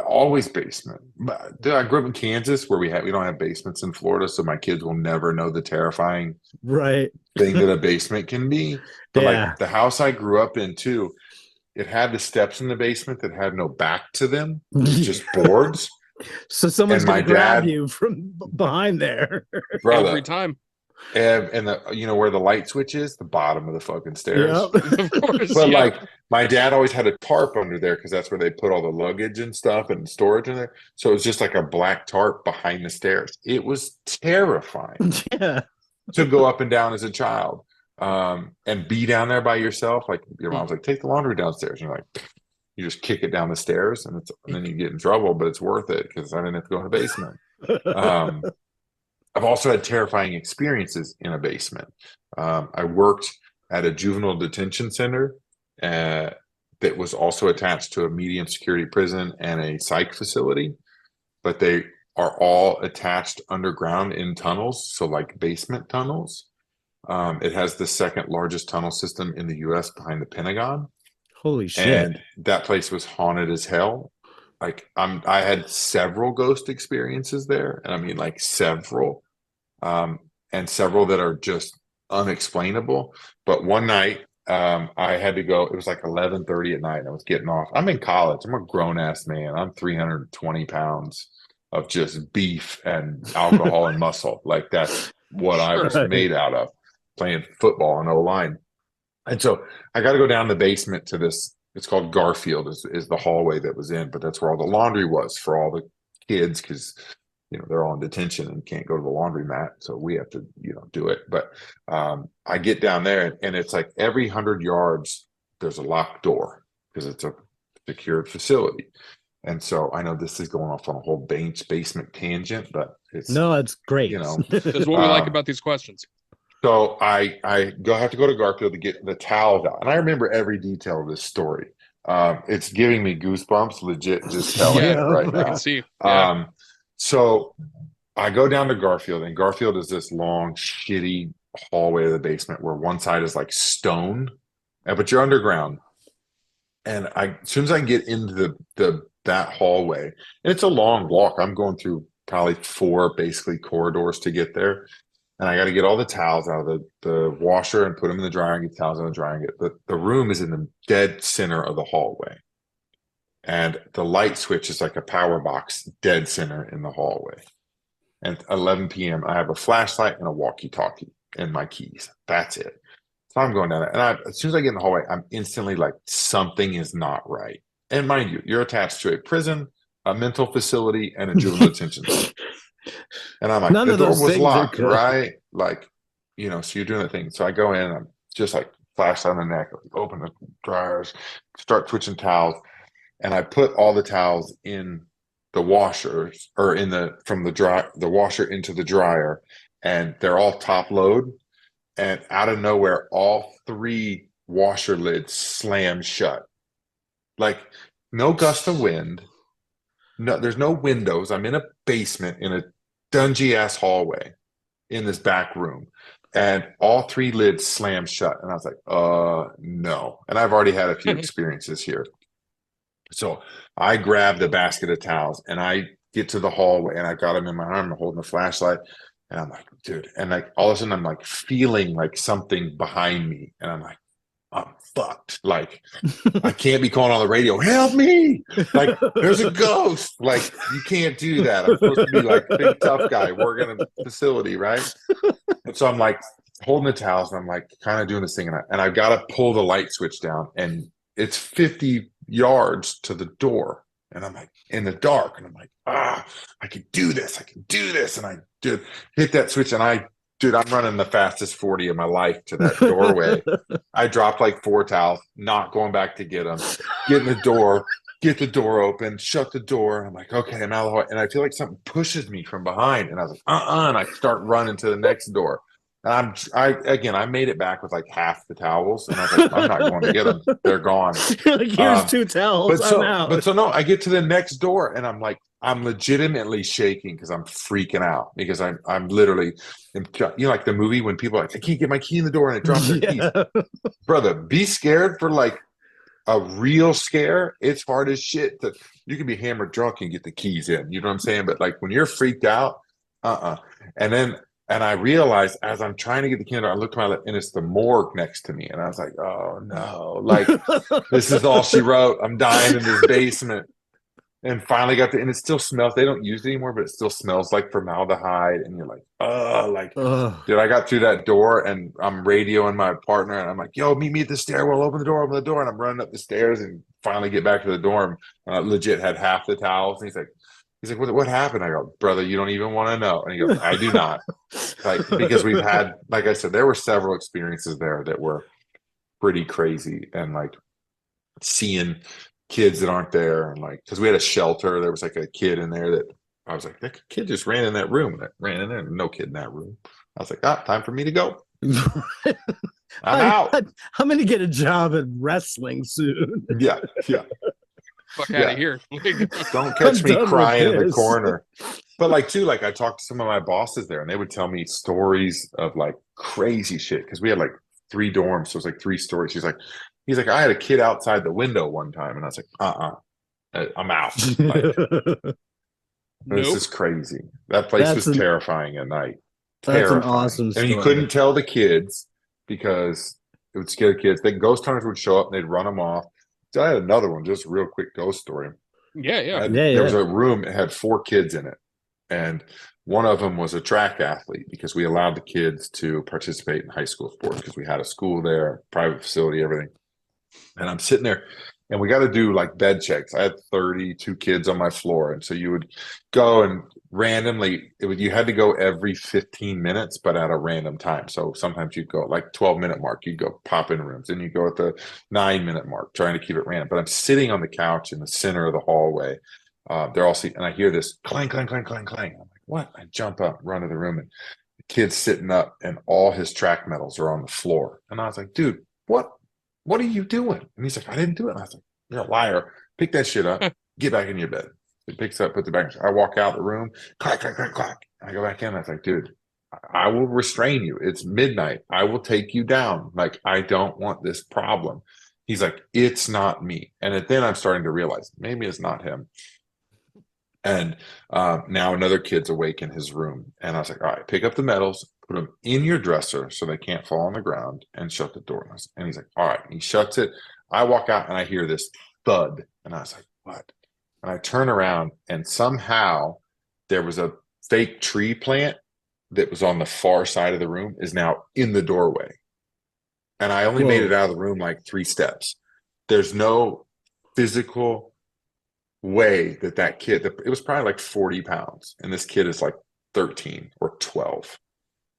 Always basement. But, dude, I grew up in Kansas where we don't have basements in Florida, so my kids will never know the terrifying Right. thing that a basement can be. But Yeah. like the house I grew up in too, it had the steps in the basement that had no back to them. It was just boards. So someone's And my gonna grab dad- you from behind there. Brother, Every time. and the where the light switch is, the bottom of the fucking stairs. Yep. Of course. But yeah. like my dad always had a tarp under there because that's where they put all the luggage and stuff and storage in there. So it was just like a black tarp behind the stairs. It was terrifying Yeah. to go up and down as a child, and be down there by yourself. Like your mom's like, take the laundry downstairs. And you're like, you just kick it down the stairs, and then you get in trouble, but it's worth it because I didn't have to go in the basement. I've also had terrifying experiences in a basement. I worked at a juvenile detention center that was also attached to a medium security prison and a psych facility, but they are all attached underground in tunnels, so like basement tunnels. It has the second largest tunnel system in the US behind the Pentagon. Holy shit. And that place was haunted as hell. Like I had several ghost experiences there, and I mean like several, and several that are just unexplainable. But one night, I had to go. It was like 11:30 at night, and I was getting off. I'm in college. I'm a grown ass man. I'm 320 pounds of just beef and alcohol and muscle. Like that's what I was Right. made out of, playing football on O-line. And so I got to go down the basement to this. It's called Garfield is the hallway that was in, but that's where all the laundry was for all the kids because, they're all in detention and can't go to the laundromat. So we have to, do it. But I get down there and it's like every 100 yards, there's a locked door because it's a secured facility. And so I know this is going off on a whole basement tangent, but it's It's great. That's what we like about these questions. So I have to go to Garfield to get the towels out. And I remember every detail of this story. It's giving me goosebumps, legit, just telling Yeah, it right I now. can see. Yeah. So I go down to Garfield, and Garfield is this long, shitty hallway of the basement where one side is like stone, but you're underground. And as soon as I get into that hallway, and it's a long walk. I'm going through probably 4 basically corridors to get there. And I got to get all the towels out of the washer and put them in the dryer and get the towels in the dryer. And the room is in the dead center of the hallway. And the light switch is like a power box dead center in the hallway. And at 11 p.m., I have a flashlight and a walkie-talkie and my keys. That's it. So I'm going down there. And as soon as I get in the hallway, I'm instantly like, something is not right. And mind you, you're attached to a prison, a mental facility, and a juvenile detention center. And I'm like, None the of door those was things are locked, good. right? Like, so you're doing the thing. So I go in and I'm just like flashlight on the neck, open the dryers, start switching towels. And I put all the towels in the washers or from the washer into the dryer, and they're all top load. And out of nowhere, all 3 washer lids slam shut. Like no gust of wind. No, there's no windows. I'm in a basement in a dungy ass hallway in this back room, and all 3 lids slammed shut. And I was like, no. And I've already had a few experiences here. So I grabbed a basket of towels and I get to the hallway and I got them in my arm, I'm holding a flashlight. And I'm like, dude. And like all of a sudden I'm like feeling like something behind me. And I'm like, I'm fucked. Like, I can't be calling on the radio, help me. Like, there's a ghost. Like, you can't do that. I'm supposed to be like big tough guy working in a facility, right? And so I'm like holding the towels and I'm like kind of doing this thing. And I've got to pull the light switch down. And it's 50 yards to the door. And I'm like in the dark. And I'm like, I can do this. I can do this. And I did hit that switch and I'm running the fastest 40 of my life to that doorway. I dropped like 4 towels, not going back to get them. Get in the door, get the door open, shut the door. I'm like, okay, I'm out of the way. And I feel like something pushes me from behind. And I was like, and I start running to the next door. And I made it back with like half the towels. And I was like, I'm not going to get them. They're gone. Like, here's 2 towels. I'm out. But no, I get to the next door and I'm like, I'm legitimately shaking because I'm freaking out because I'm literally, like the movie when people are like, I can't get my key in the door and it drops their keys. Brother, be scared for like a real scare. It's hard as shit. You can be hammered drunk and get the keys in. You know what I'm saying? But like when you're freaked out, And then And I realized as I'm trying to get the candle, I looked to my left and it's the morgue next to me. And I was like, oh no, like this is all she wrote. I'm dying in this basement. And finally got and it still smells. They don't use it anymore, but it still smells like formaldehyde. And you're like, oh, like, Ugh. dude, I got through that door and I'm radioing my partner and I'm like, yo, meet me at the stairwell, open the door. And I'm running up the stairs and finally get back to the dorm. Legit had half the towels. And he's like, what happened? I go, brother, you don't even want to know. And he goes, I do not. Like, because we've had, like I said, there were several experiences there that were pretty crazy. And like seeing kids that aren't there, and like, because we had a shelter, there was like a kid in there that I was like, that kid just ran in that room, and I ran in there, no kid in that room. I was like, time for me to go. I'm out. I'm gonna get a job at wrestling soon. Yeah. Fuck out of here. Don't catch me done crying with in the this. corner. But like too, like I talked to some of my bosses there, and they would tell me stories of like crazy shit, because we had like 3 dorms, so it was like 3 stories. He's like, I had a kid outside the window one time, and I was like, I'm out. Like, this is crazy. That place was terrifying at night. That's an Terrifying. awesome story. And you couldn't tell the kids because it would scare the kids. The ghost hunters would show up and they'd run them off. So I had another one, just a real quick ghost story. Yeah. There was a room that had 4 kids in it, and one of them was a track athlete, because we allowed the kids to participate in high school sports because we had a school there, private facility, everything. And I'm sitting there, and we got to do like bed checks. I had 32 kids on my floor, and so you would go and randomly, you had to go every 15 minutes, but at a random time. So sometimes you'd go like 12-minute mark, you'd go pop in rooms, and you go at the 9-minute mark, trying to keep it random. But I'm sitting on the couch in the center of the hallway. They're all seated, and I hear this clang, clang, clang, clang, clang. I'm like, what? I jump up, run to the room, and the kid's sitting up, and all his track medals are on the floor. And I was like, dude, what are you doing? And he's like, I didn't do it. And I was like, you're a liar. Pick that shit up. Get back in your bed. He picks up, puts it back. I walk out the room. Clack, clack, clack, clack. I go back in. I was like, dude, I will restrain you. It's midnight. I will take you down. Like, I don't want this problem. He's like, it's not me. And then I'm starting to realize maybe it's not him. And now another kid's awake in his room. And I was like, all right, pick up the medals, put them in your dresser so they can't fall on the ground, and shut the door. And he's like, all right. And he shuts it. I walk out and I hear this thud. And I was like, what? And I turn around, and somehow there was a fake tree plant that was on the far side of the room is now in the doorway. And I only made it out of the room like 3 steps. There's no physical way that kid, it was probably like 40 pounds, and this kid is like 13 or 12.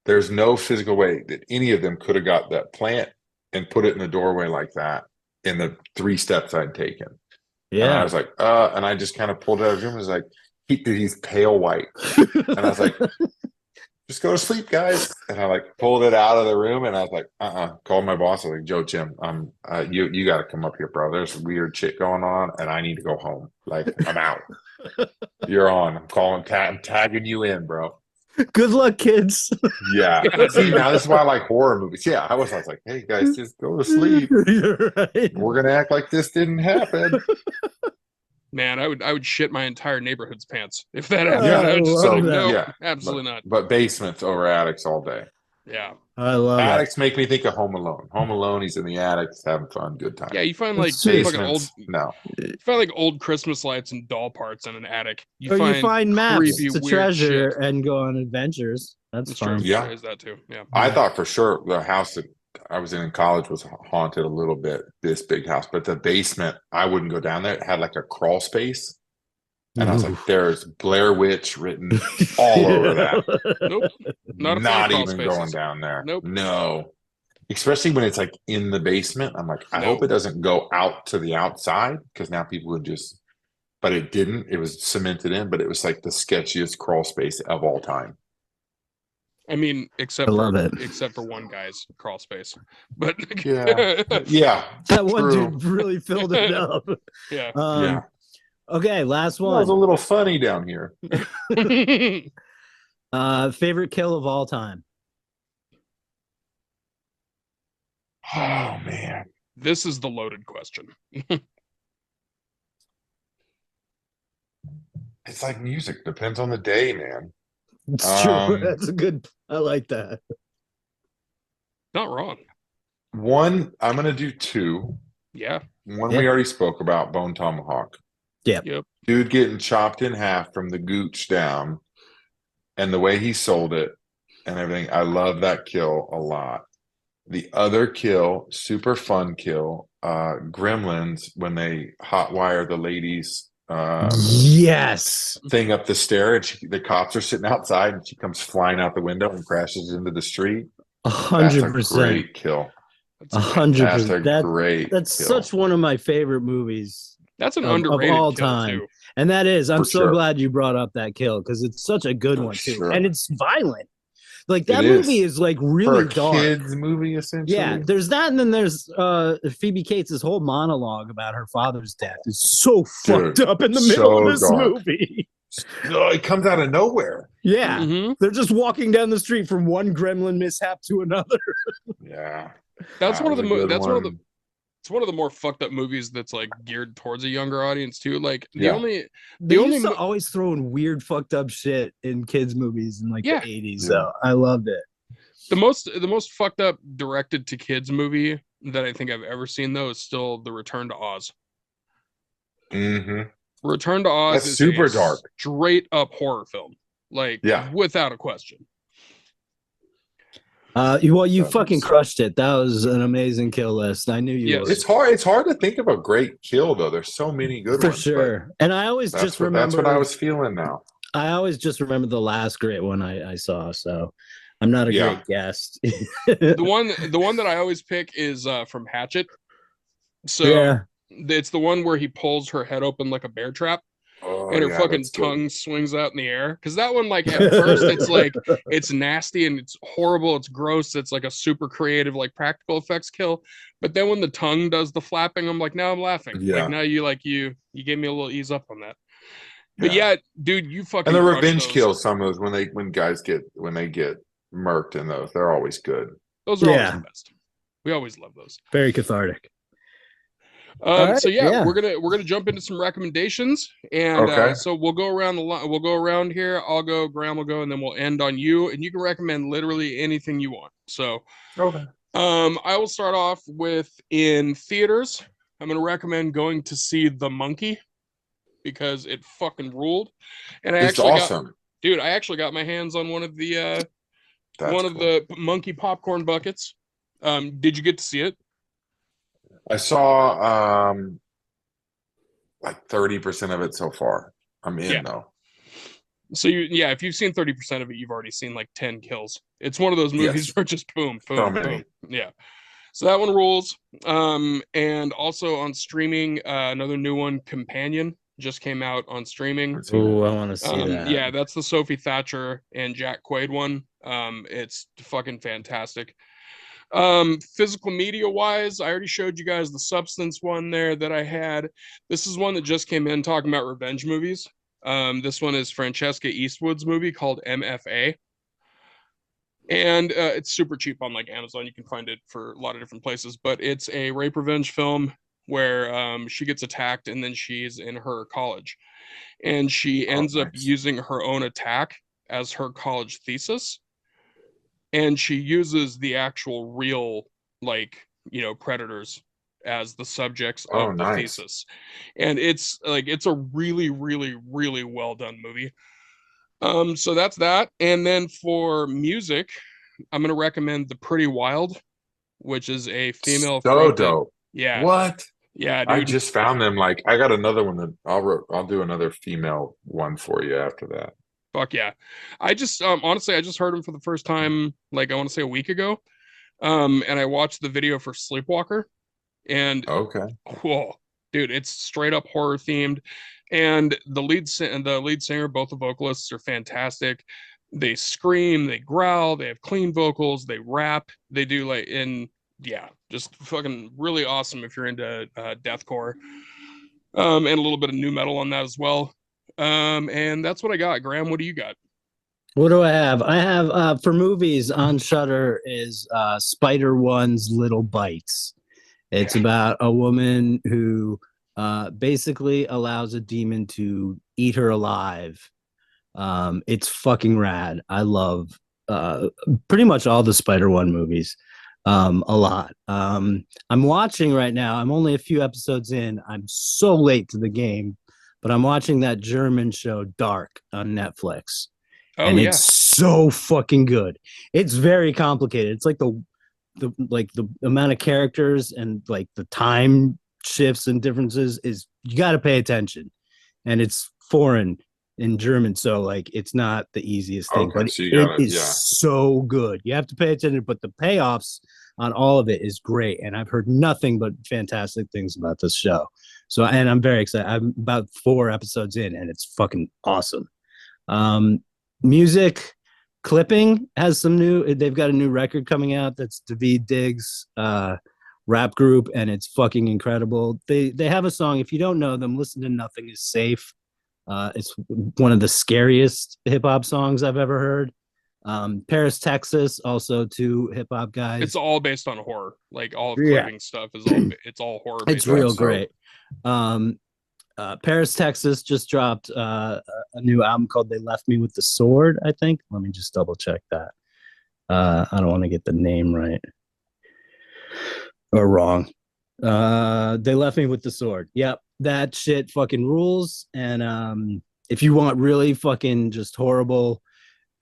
There's no physical way that any of them could have got that plant and put it in the doorway like that in the 3 steps I'd taken. Yeah. And I was like, and I just kind of pulled it out of the room. I was like, he's pale white. And I was like, just go to sleep, guys. And I like pulled it out of the room, and I was like, called my boss. I was like, Joe, Jim, you got to come up here, bro. There's weird shit going on, and I need to go home. Like, I'm out. You're on. I'm calling, I'm tagging you in, bro. Good luck, kids. Yeah. See, now this is why I like horror movies. Yeah, I was like, hey guys, just go to sleep. You're right. We're gonna act like this didn't happen. Man, I would shit my entire neighborhood's pants if that happened. Absolutely not. But basements over attics all day. Yeah. I love attics make me think of Home Alone. Home Alone, he's in the attics having fun, good time. Yeah, you find like basements, you find like old Christmas lights and doll parts in an attic. You find maps to treasure and go on adventures. That's fun. True. Yeah, is that too? Yeah. I thought for sure the house that I was in college was haunted a little bit, this big house, but the basement, I wouldn't go down there. It had like a crawl space. And I was like, there's Blair Witch written all over that. Nope. Not even going down there. Nope. No. Especially when it's like in the basement. I'm like, I hope it doesn't go out to the outside, because now people would just, but it didn't. It was cemented in, but it was like the sketchiest crawl space of all time. I mean, except for one guy's crawl space. But yeah. That one dude really filled it up. Yeah. Okay, last one. It was a little funny down here. Favorite kill of all time? Oh, man. This is the loaded question. It's like music. Depends on the day, man. It's true. Um, That's a good. I like that. Not wrong. One, I'm gonna do two. Yeah. One Yep. we already spoke about, Bone Tomahawk. Yep. Yep. Dude getting chopped in half from the gooch down, and the way he sold it and everything. I love that kill a lot. The other kill, super fun kill, Gremlins when they hotwire the ladies Yes. thing up the stair, and the cops are sitting outside, and she comes flying out the window and crashes into the street. That's a 100%. great kill. That's a good. 100%. That's a great That's kill. such one of my favorite movies That's an of underrated all kill time. too. And that is, I'm For so sure. glad you brought up that kill because it's such a good For one too. sure. And it's violent. Like It that is. movie is like For really a dark. kids movie, essentially. Yeah, there's that, and then there's Phoebe Cates' whole monologue about her father's death is so Dude, fucked up in the middle so of this dark. movie. No, it comes out of nowhere. Yeah, Mhm. they're just walking down the street from one gremlin mishap to another. Yeah. That's That one of was the a good that's one of the one. it's one of the more fucked up movies that's like geared towards a younger audience too. Like the Yeah. only They only used to mo- always throw in weird, fucked up shit in kids' movies in like Yeah. the 80s. Yeah. So I loved it. the most fucked up directed to kids movie that I think I've ever seen though is still The Return to Oz. hmm Return to Oz That's is super a dark. straight up horror film. Like Yeah. without a question. You That fucking was- crushed it. That was an amazing kill list. I knew you Yes. would. It's hard. It's hard to think of a great kill though. There's so many good For ones. but sure. And I always That's just what remember that's what I was feeling now. I always just remember the last great one I saw. So I'm not a Yeah. great guest. The one that I always pick is from Hatchet. So Yeah. it's the one where he pulls her head open like a bear trap. Oh, And her yeah, fucking that's good. tongue swings out in the air. Because that one, like at first, it's like it's nasty and it's horrible, it's gross, it's like a super creative, like practical effects kill. But then when the tongue does the flapping, I'm like, now I'm laughing. Yeah. Like now you gave me a little ease up on that. But yeah, dude, you fucking And the crushed revenge those. kills, some of those when they get murked in those, they're always good. Those are always Yeah. the best. We always love those. Very cathartic. All right, So yeah. we're gonna jump into some recommendations, and Okay. so we'll go around the line. We'll go around here. I'll go. Graham will go, and then we'll end on you. And you can recommend literally anything you want. So, Okay. I will start off with in theaters. I'm gonna recommend going to see The Monkey because it fucking ruled. And I It's actually awesome. I actually got my hands on one of the That's one of cool. the monkey popcorn buckets. Did you get to see it? I saw like 30% of it so far. I'm in Yeah. though. So if you've seen 30% of it, you've already seen like 10 kills. It's one of those movies Yes. where just boom, So boom, many. boom. Yeah. So that one rules. And also on streaming, another new one, Companion, just came out on streaming. Oh, I want to see that. Yeah, that's the Sophie Thatcher and Jack Quaid one. It's fucking fantastic. Physical media wise, I already showed you guys the Substance one there that I had. This is one that just came in talking about revenge movies. This one is Francesca Eastwood's movie called MFA. And it's super cheap on like Amazon. You can find it for a lot of different places, but it's a rape revenge film where she gets attacked and then she's in her college. And she ends up nice. using her own attack as her college thesis. And she uses the actual real, like, predators as the subjects of the nice. thesis. And it's a really, really, really well done movie. So that's that. And then for music, I'm going to recommend The Pretty Wild, which is a female So fronted- dope. Yeah. What? Yeah, dude. I just found them. Like, I got another one that I'll do another female one for you after that. Fuck yeah. I just honestly I just heard him for the first time, like I want to say a week ago. And I watched the video for Sleepwalker, and Okay. whoa, dude, it's straight up horror themed. And the lead singer, both the vocalists are fantastic. They scream, they growl, they have clean vocals, they rap, they do just fucking really awesome if you're into deathcore. And a little bit of new metal on that as well. And that's what I got. Graham, what do you got? What do I have? I have for movies on Shudder is Spider One's Little Bites. It's about a woman who basically allows a demon to eat her alive It's fucking rad. I love pretty much all the Spider-One movies a lot. I'm watching right now. I'm only a few episodes in. I'm so late to the game, but I'm watching that German show Dark on Netflix. Oh And yeah. it's so fucking good. It's very complicated. It's like the amount of characters and like the time shifts and differences is you got to pay attention. And it's foreign in German, so like it's not the easiest thing, Okay, but so you it gotta, is yeah. so good. You have to pay attention, but the payoffs on all of it is great. And I've heard nothing but fantastic things about this show. So, and I'm very excited. I'm about 4 episodes in, and it's fucking awesome. Music clipping has some new. They've got a new record coming out. That's David Diggs rap group, and it's fucking incredible. They have a song. If you don't know them, listen to "Nothing Is Safe." It's one of the scariest hip hop songs I've ever heard. Paris, Texas, also 2 hip hop guys. It's all based on horror. Like all of Yeah. clipping stuff is all it's all horror based. It's real So- great. Paris, Texas just dropped a new album called They Left Me with the Sword, I think. Let me just double check that. I don't want to get the name right or wrong. They Left Me with the Sword. Yep, that shit fucking rules. And if you want really fucking just horrible,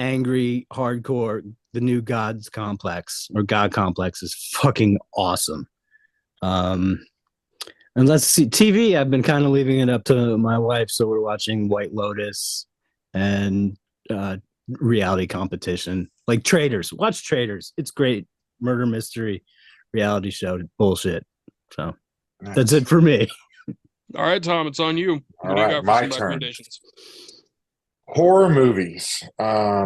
angry, hardcore, the new God's Complex or God Complex is fucking awesome. And let's see, TV, I've been kind of leaving it up to my wife. So we're watching White Lotus and reality competition. Like Traders. Watch Traders. It's great. Murder mystery reality show bullshit. So that's it for me. All right, Tom, it's on you. What All do you right, got for my some turn. recommendations? Horror movies. I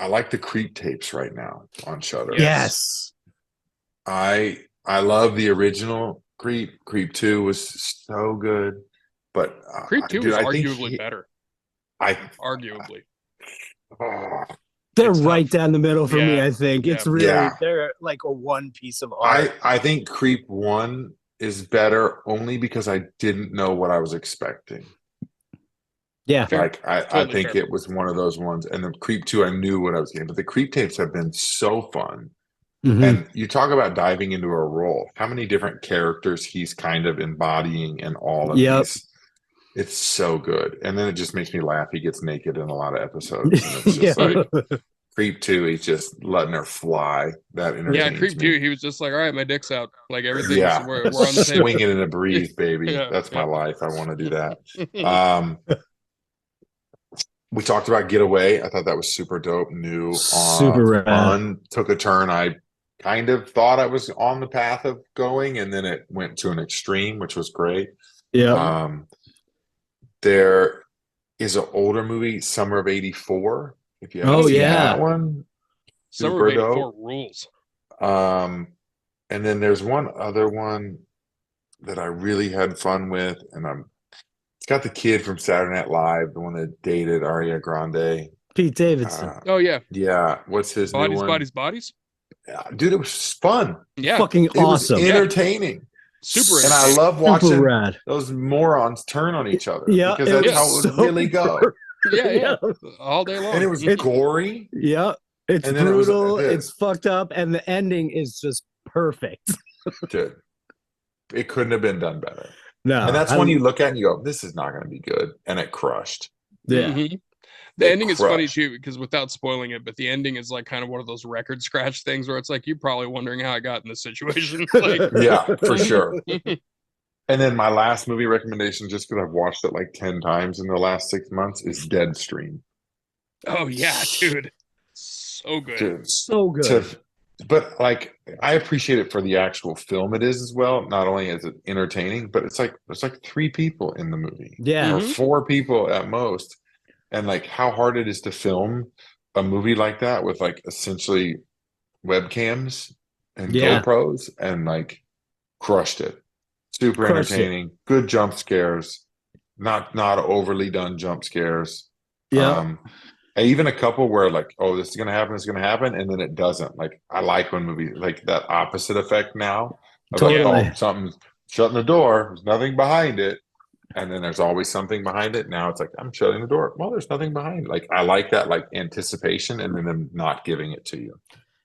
like the Creep tapes right now on Shudder. Yes. I love the original Creep. Creep 2 was so good, but Creep 2 dude, is I think arguably better. Arguably. They're It's right tough. down the middle for me, Yeah. I think. It's Yeah. really, Yeah. they're like a one piece of art. I think Creep 1 is better only because I didn't know what I was expecting. Yeah. Fair. Like I Totally think fair. it was one of those ones. And the Creep 2, I knew what I was getting, but the Creep tapes have been so fun. Mhm. And you talk about diving into a role. How many different characters he's kind of embodying in all of Yep. these. It's so good. And then it just makes me laugh. He gets naked in a lot of episodes. And it's just Yeah. like Creep 2, he's just letting her fly. That Yeah, entertains Creep me. 2, he was just like, all right, my dick's out. Like everything's Yeah. we're on the table. Swing it in a breeze, baby. Yeah, That's my yeah. life. I want to do that. We talked about Getaway. I thought that was super dope. New, Super rad. fun. Took a turn I kind of thought I was on the path of going, and then it went to an extreme, which was great. Yeah. There is an older movie, Summer of '84. If you haven't Oh, seen yeah. that one, Summer of super dope. '84 rules. And then there's one other one that I really had fun with, and it's got the kid from Saturday Night Live, the one that dated Ariana Grande. Pete Davidson. Oh yeah. Yeah, what's his new one? Bodies. Yeah, dude, it was fun. Yeah. Fucking It was awesome. entertaining. Super And I entertaining. love watching Super rad. those morons turn on each other. Yeah, because it that's was how it would so really go. Yeah. All day long. And it was gory. Yeah. It's And then it was- brutal. dude. It's fucked up. And the ending is just perfect. Dude, it couldn't have been done better. No. And that's when you look at it and you go, this is not going to be good. And it crushed. Yeah. Mhm. The It ending is funny crushed. too, because without spoiling it, but the ending is like kind of one of those record scratch things where it's like you're probably wondering how I got in this situation. Like, Yeah, for sure. And then my last movie recommendation, just because I've watched it like 10 times in the last 6 months, is Deadstream. oh yeah, dude. So good. Dude, So good. but like I appreciate it for the actual film it is as well. Not only is it entertaining, but it's like there's like 3 people in the movie. Yeah. Or Mhm. 4 people at most. And like how hard it is to film a movie like that with like essentially webcams and Yeah. GoPros, and like crushed it. Super Crushed it. entertaining, good jump scares, not overly done jump scares. Yeah. And even a couple where like, oh, this is gonna happen, and then it doesn't. Like I like when movies like that opposite effect now. Of like, Totally. oh, something's shutting the door, there's nothing behind it. and then there's always something behind it. Now it's like, I'm shutting the door. Well, there's nothing behind it. Like, I like that, like, anticipation, and then them not giving it to you.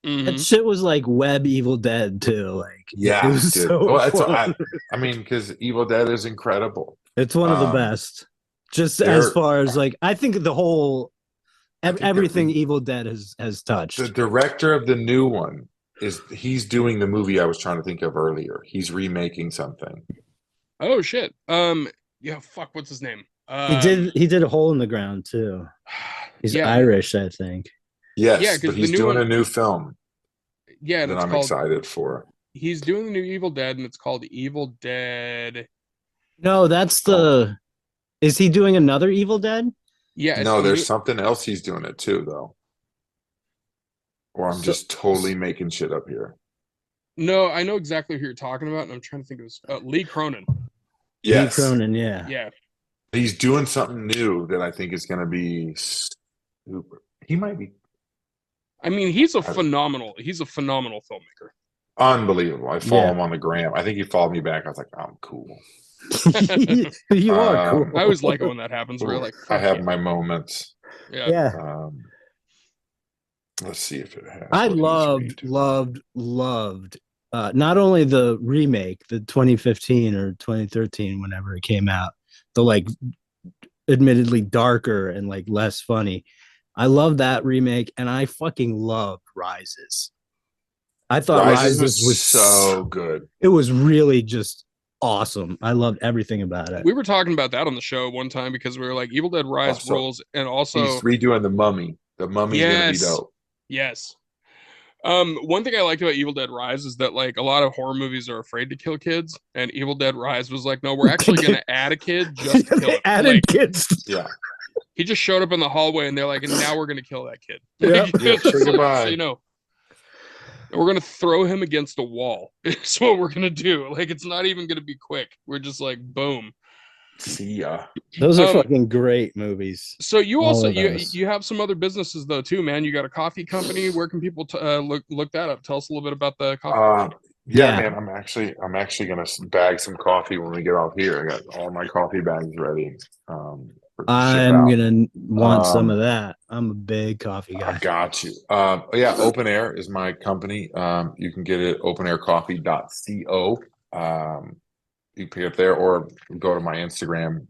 That shit was like Web Evil Dead too. Like, Yeah, it was dude. so Well, fun. I mean, because Evil Dead is incredible. It's one of the best. Just as far as like, I think the whole everything Evil Dead has touched. The director of the new one he's doing the movie I was trying to think of earlier. He's remaking something. Oh shit. Yeah. Fuck. What's his name? He did A Hole in the Ground too. He's Irish, I think. Yes, yeah, but he's doing a new film. Yeah, that I'm excited for. He's doing the new Evil Dead, and it's called Evil Dead. No, that's the. Is he doing another Evil Dead? Yeah. No, there's something else he's doing it too, though. Or I'm just totally making shit up here. No, I know exactly who you're talking about, and I'm trying to think of his Lee Cronin. Yes. Lee Cronin, yeah. Yeah. He's doing something new that I think is going to be super. He might be. I mean, he's a phenomenal filmmaker. Unbelievable. I follow him on the gram. I think he followed me back. I was like, I'm cool. You are cool. I always like it when that happens. We're like, I have my moments. Yeah. Let's see if it has. I loved not only the remake, the 2015 or 2013, whenever it came out, the like admittedly darker and like less funny. I love that remake, and I fucking loved Rises. I thought Rises was so good. It was really just awesome. I loved everything about it. We were talking about that on the show one time because we were like, Evil Dead Rise rules, and also he's redoing The Mummy. The Mummy's gonna be dope. Yes. One thing I liked about Evil Dead Rise is that like a lot of horror movies are afraid to kill kids, and Evil Dead Rise was like, no, we're actually gonna add a kid just to kill him. Added kids. Yeah. He just showed up in the hallway, and they're like, and now we're gonna kill that kid. Yeah. Say goodbye. So, you know, we're gonna throw him against a wall. It's what we're gonna do. Like, it's not even gonna be quick. We're just like, boom. See ya. Those are fucking great movies. So you also you have some other businesses though too, man. You got a coffee company. Where can people look that up? Tell us a little bit about the coffee. Yeah, man. I'm actually gonna bag some coffee when we get off here. I got all my coffee bags ready. I'm gonna want some of that. I'm a big coffee guy. I got you. Yeah, Open Air is my company. You can get it at openaircoffee.co. You can pick it up there, or go to my Instagram,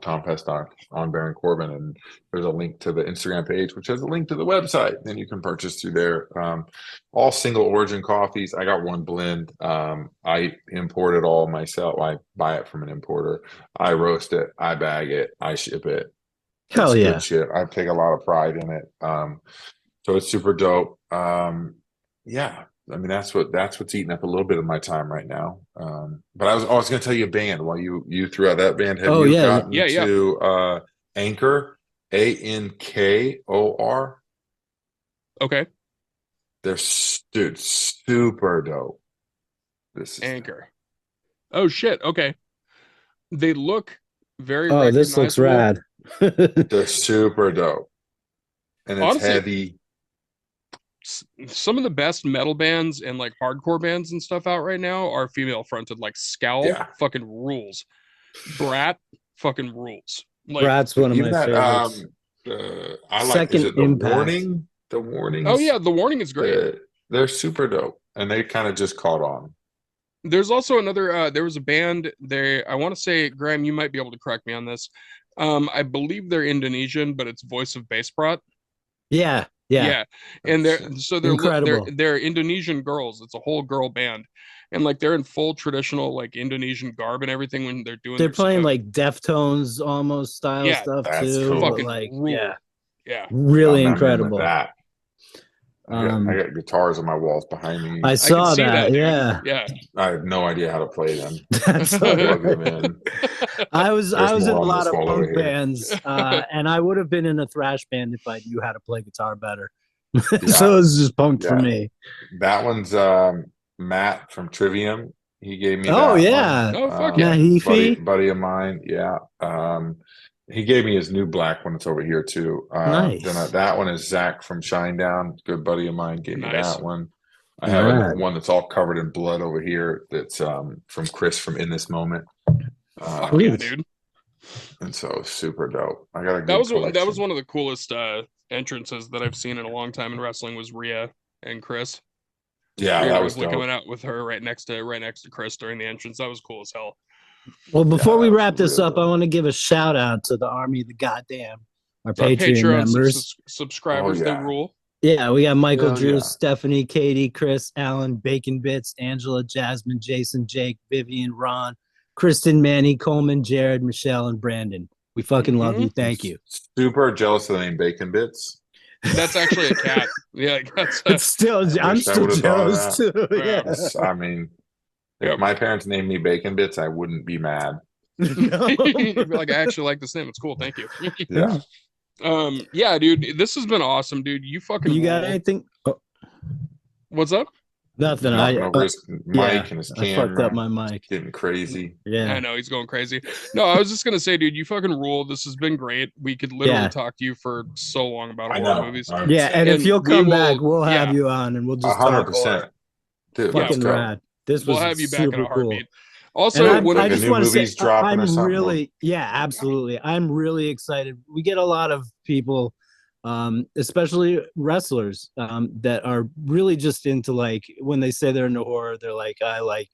Tom Pestock on Baron Corbin, and there's a link to the Instagram page, which has a link to the website. Then you can purchase through there. All single origin coffees. I got one blend. I import it all myself. I buy it from an importer. I roast it. I bag it. I ship it. Hell yeah. Good shit. I take a lot of pride in it. So it's super dope. Yeah. I mean, that's what's eating up a little bit of my time right now. But I was going to tell you a band while you threw out that band. Have you gotten to Anchor? ANKOR? Okay. They're super dope. This is Anchor. Oh shit. Okay. They look very. Oh, this looks rad. They're super dope, and it's honestly, heavy. Some of the best metal bands and like hardcore bands and stuff out right now are female fronted. Like Scowl fucking rules. Brat fucking rules. Like, Brat's one of my favorites. I like The Warning. The Warning. Oh yeah, The Warning is great. They're super dope, and they kind of just caught on. There's also another. There was a band there. I want to say, Graham, you might be able to correct me on this. I believe they're Indonesian, but it's Voice of Bassbrat. Yeah. And they're incredible. They're Indonesian girls. It's a whole girl band, and like they're in full traditional like Indonesian garb and everything when they're doing. They're playing like Deftones almost style stuff too. Cool. Fucking like really incredible. I got guitars on my walls behind me. I saw that. Yeah. I have no idea how to play them. I was in a lot of punk bands, and I would have been in a thrash band if I knew how to play guitar better. So it was just punk for me. That one's Matt from Trivium. He gave me one. Oh fuck yeah. Buddy of mine. Yeah. He gave me his new black one. It's over here too. Nice. Then that one is Zach from Shinedown. Good buddy of mine gave me that one. I have one that's all covered in blood over here. That's from Chris from In This Moment. Yeah, dude. And so super dope. I got a That good was collection. one of the coolest entrances that I've seen in a long time in wrestling was Rhea and Chris. Yeah, Rhea that was Ripley dope. coming out with her right next to Chris during the entrance. That was cool as hell. Well, before Yeah, we that was wrap this real up, I dope. want to give a shout out to the Army of the Goddamn, our Our Patreon members. subscribers, Oh, they yeah. rule. Yeah, we got Michael, Hell Drew, yeah. Stephanie, Katie, Chris, Alan, Bacon Bits, Angela, Jasmine, Jason, Jake, Vivian, Ron, Kristen, Manny, Coleman, Jared, Michelle, and Brandon. We fucking love you. Thank you. Super jealous of the name Bacon Bits. That's actually a cat. Yeah, that's It's still, I'm wish I still would've thought of jealous that. too. Yeah. Yeah. I mean, if Yep. my parents named me Bacon Bits, I wouldn't be mad. No. You'd be like, I actually like this name. It's cool. Thank you. Yeah. Yeah, dude, this has been awesome, dude. You fucking You got rule. anything? Oh, What's up? nothing. Knocking over his yeah, mic and his I fucked up camera. my mic. Getting crazy. I Yeah. know he's going crazy. No, I was just gonna say, dude, you fucking rule. This has been great. We could literally Yeah. talk to you for so long about I horror know. movies. Yeah, and if And you'll we come will- back, we'll have yeah. you on and we'll just talk horror. 100%. Dude, let's Fucking go. rad. This We'll was have you back in super a cool. heartbeat. Also, And when I the just new want to say, movie's dropping or I'm something, really, yeah, absolutely. I'm really excited. We get a lot of people, especially wrestlers, that are really just into, like, when they say they're into horror, they're like, I like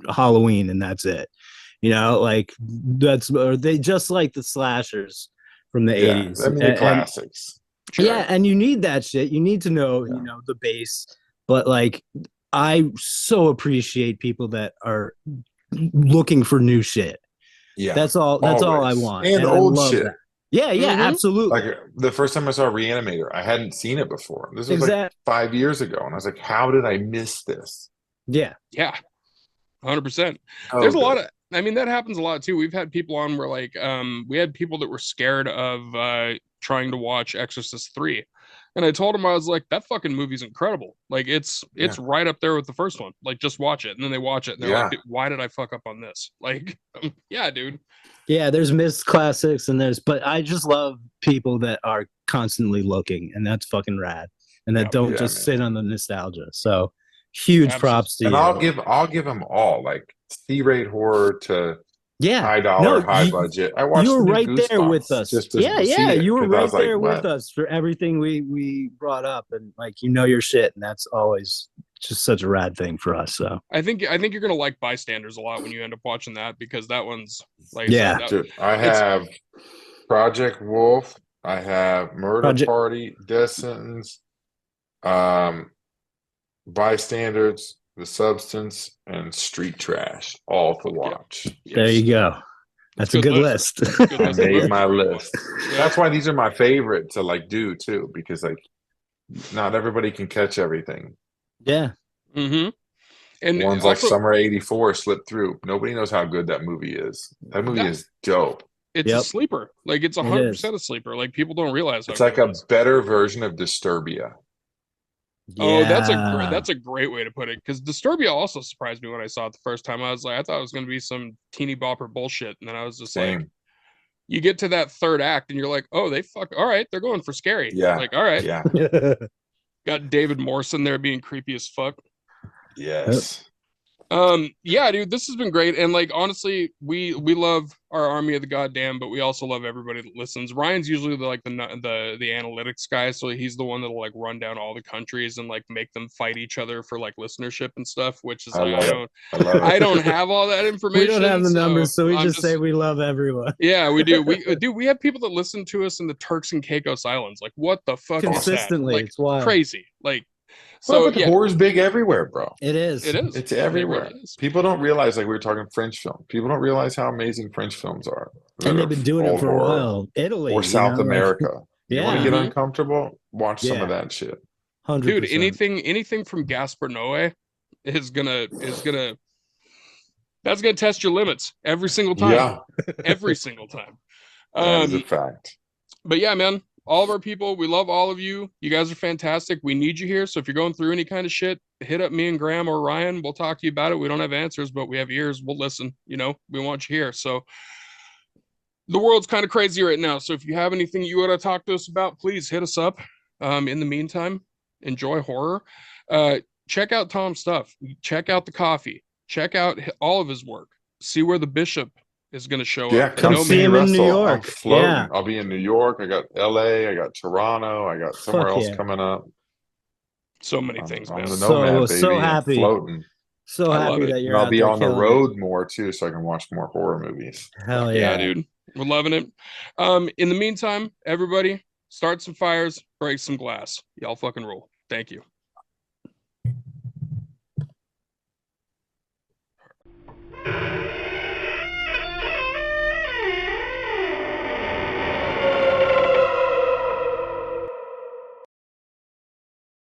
Halloween and that's it. You know, like or they just like the slashers from the yeah, 80s. I mean, the classics. Sure. Yeah, and you need that shit. You need to know, Yeah. you know, the base. But like, I so appreciate people that are looking for new shit. Yeah. That's all. That's all I always. want. And I old love shit. that. Yeah, yeah, Mhm. absolutely. Like the first time I saw Reanimator, I hadn't seen it before. This was like Exact- 5 years ago. And I was like, how did I miss this? Yeah, Yeah, 100%. Oh, There's a good. lot of, I mean, that happens a lot too. We've had people on where like, we had people that were scared of trying to watch Exorcist 3. And I told them, I was like, that fucking movie's incredible. Like it's right up there with the first one. Like just watch it. And then they watch it and they're like, why did I fuck up on this? Like, yeah, dude. yeah. There's missed classics and but I just love people that are constantly looking, and that's fucking rad. And that Yeah. don't Yeah, just man. sit on the nostalgia. So huge props to And you. I'll give them all, like C-rate horror to Yeah, high dollar, no, high budget. I watched you were the new right there with Goosebumps us. just to see Yeah, it, you were 'cause I right was like, there with what? us for everything we brought up, and like, you know your shit, and that's always just such a rad thing for us. So I think you're gonna like Bystanders a lot when you end up watching that, because that one's like Yeah. I said, Dude, I have Project Wolf. I have Murder Project- Party, Death Sentence, Bystanders, The Substance, and Street Trash, all to watch. there you go. That's a good list. Good I list. made my list. Yeah. That's why these are my favorite to like do too, because like not everybody can catch everything. Yeah. Mm-hmm. And Ones also, like Summer '84 slipped through. Nobody knows how good that movie is. That movie is dope. it's Yep. a sleeper. Like it's 100% a sleeper. Like people don't realize how It's like good a it is. better version of Disturbia. Oh, that's a great way to put it. Because Disturbia also surprised me when I saw it the first time. I was like, I thought it was gonna be some teeny bopper bullshit, and then I was just like, Same. you get to that third act, and you're like, oh, all right, they're going for scary. Yeah. Like, all right, Yeah. got David Morrison there being creepy as fuck. Yes. Yeah, dude, this has been great. And like honestly, we love our army of the goddamn, but we also love everybody that listens. Ryan's usually the analytics guy, so he's the one that'll like run down all the countries and like make them fight each other for like listenership and stuff, which is I don't have all that information. We don't have the numbers, so we I'm just say we love everyone. Yeah, we do. We have people that listen to us in the Turks and Caicos Islands. Like, what the fuck Consistently, is that? Like, it's wild. crazy. Like, So so yeah, horror's big everywhere, bro. It is. it is. It's everywhere. It really is. People don't realize, like we were talking French film. People don't realize how amazing French films are. And they've been doing it for a horror. while. Italy Or South America. You want to get Mhm. uncomfortable? Watch some of that shit. 100%. Dude, anything from Gaspar Noé is gonna that's gonna test your limits every single time. Yeah, Every single time. that is a fact. But yeah, man, all of our people, we love all of you. You guys are fantastic. We need you here. So if you're going through any kind of shit, hit up me and Graham or Ryan. We'll talk to you about it. We don't have answers, but we have ears. We'll listen. You know, we want you here. So the world's kind of crazy right now. So if you have anything you want to talk to us about, please hit us up. In the meantime, enjoy horror. Check out Tom's stuff. Check out the coffee. Check out all of his work. See where the Bishop is going to show Yeah, up. come come see see him in New Russell. I'm York. floating. Yeah. I'll be in New York. I got LA. I got Toronto. I got somewhere Fuck else yeah. coming up. So many I'm, things, I'm man. the So nomad, baby. so I'm happy. floating. So I love happy it. that you're And I'll out be there on the killing road more too, so I can watch more horror movies. it. Hell Fuck yeah. dude. We're loving it. In the meantime, everybody, start some fires, break some glass. Y'all fucking rule. Thank you.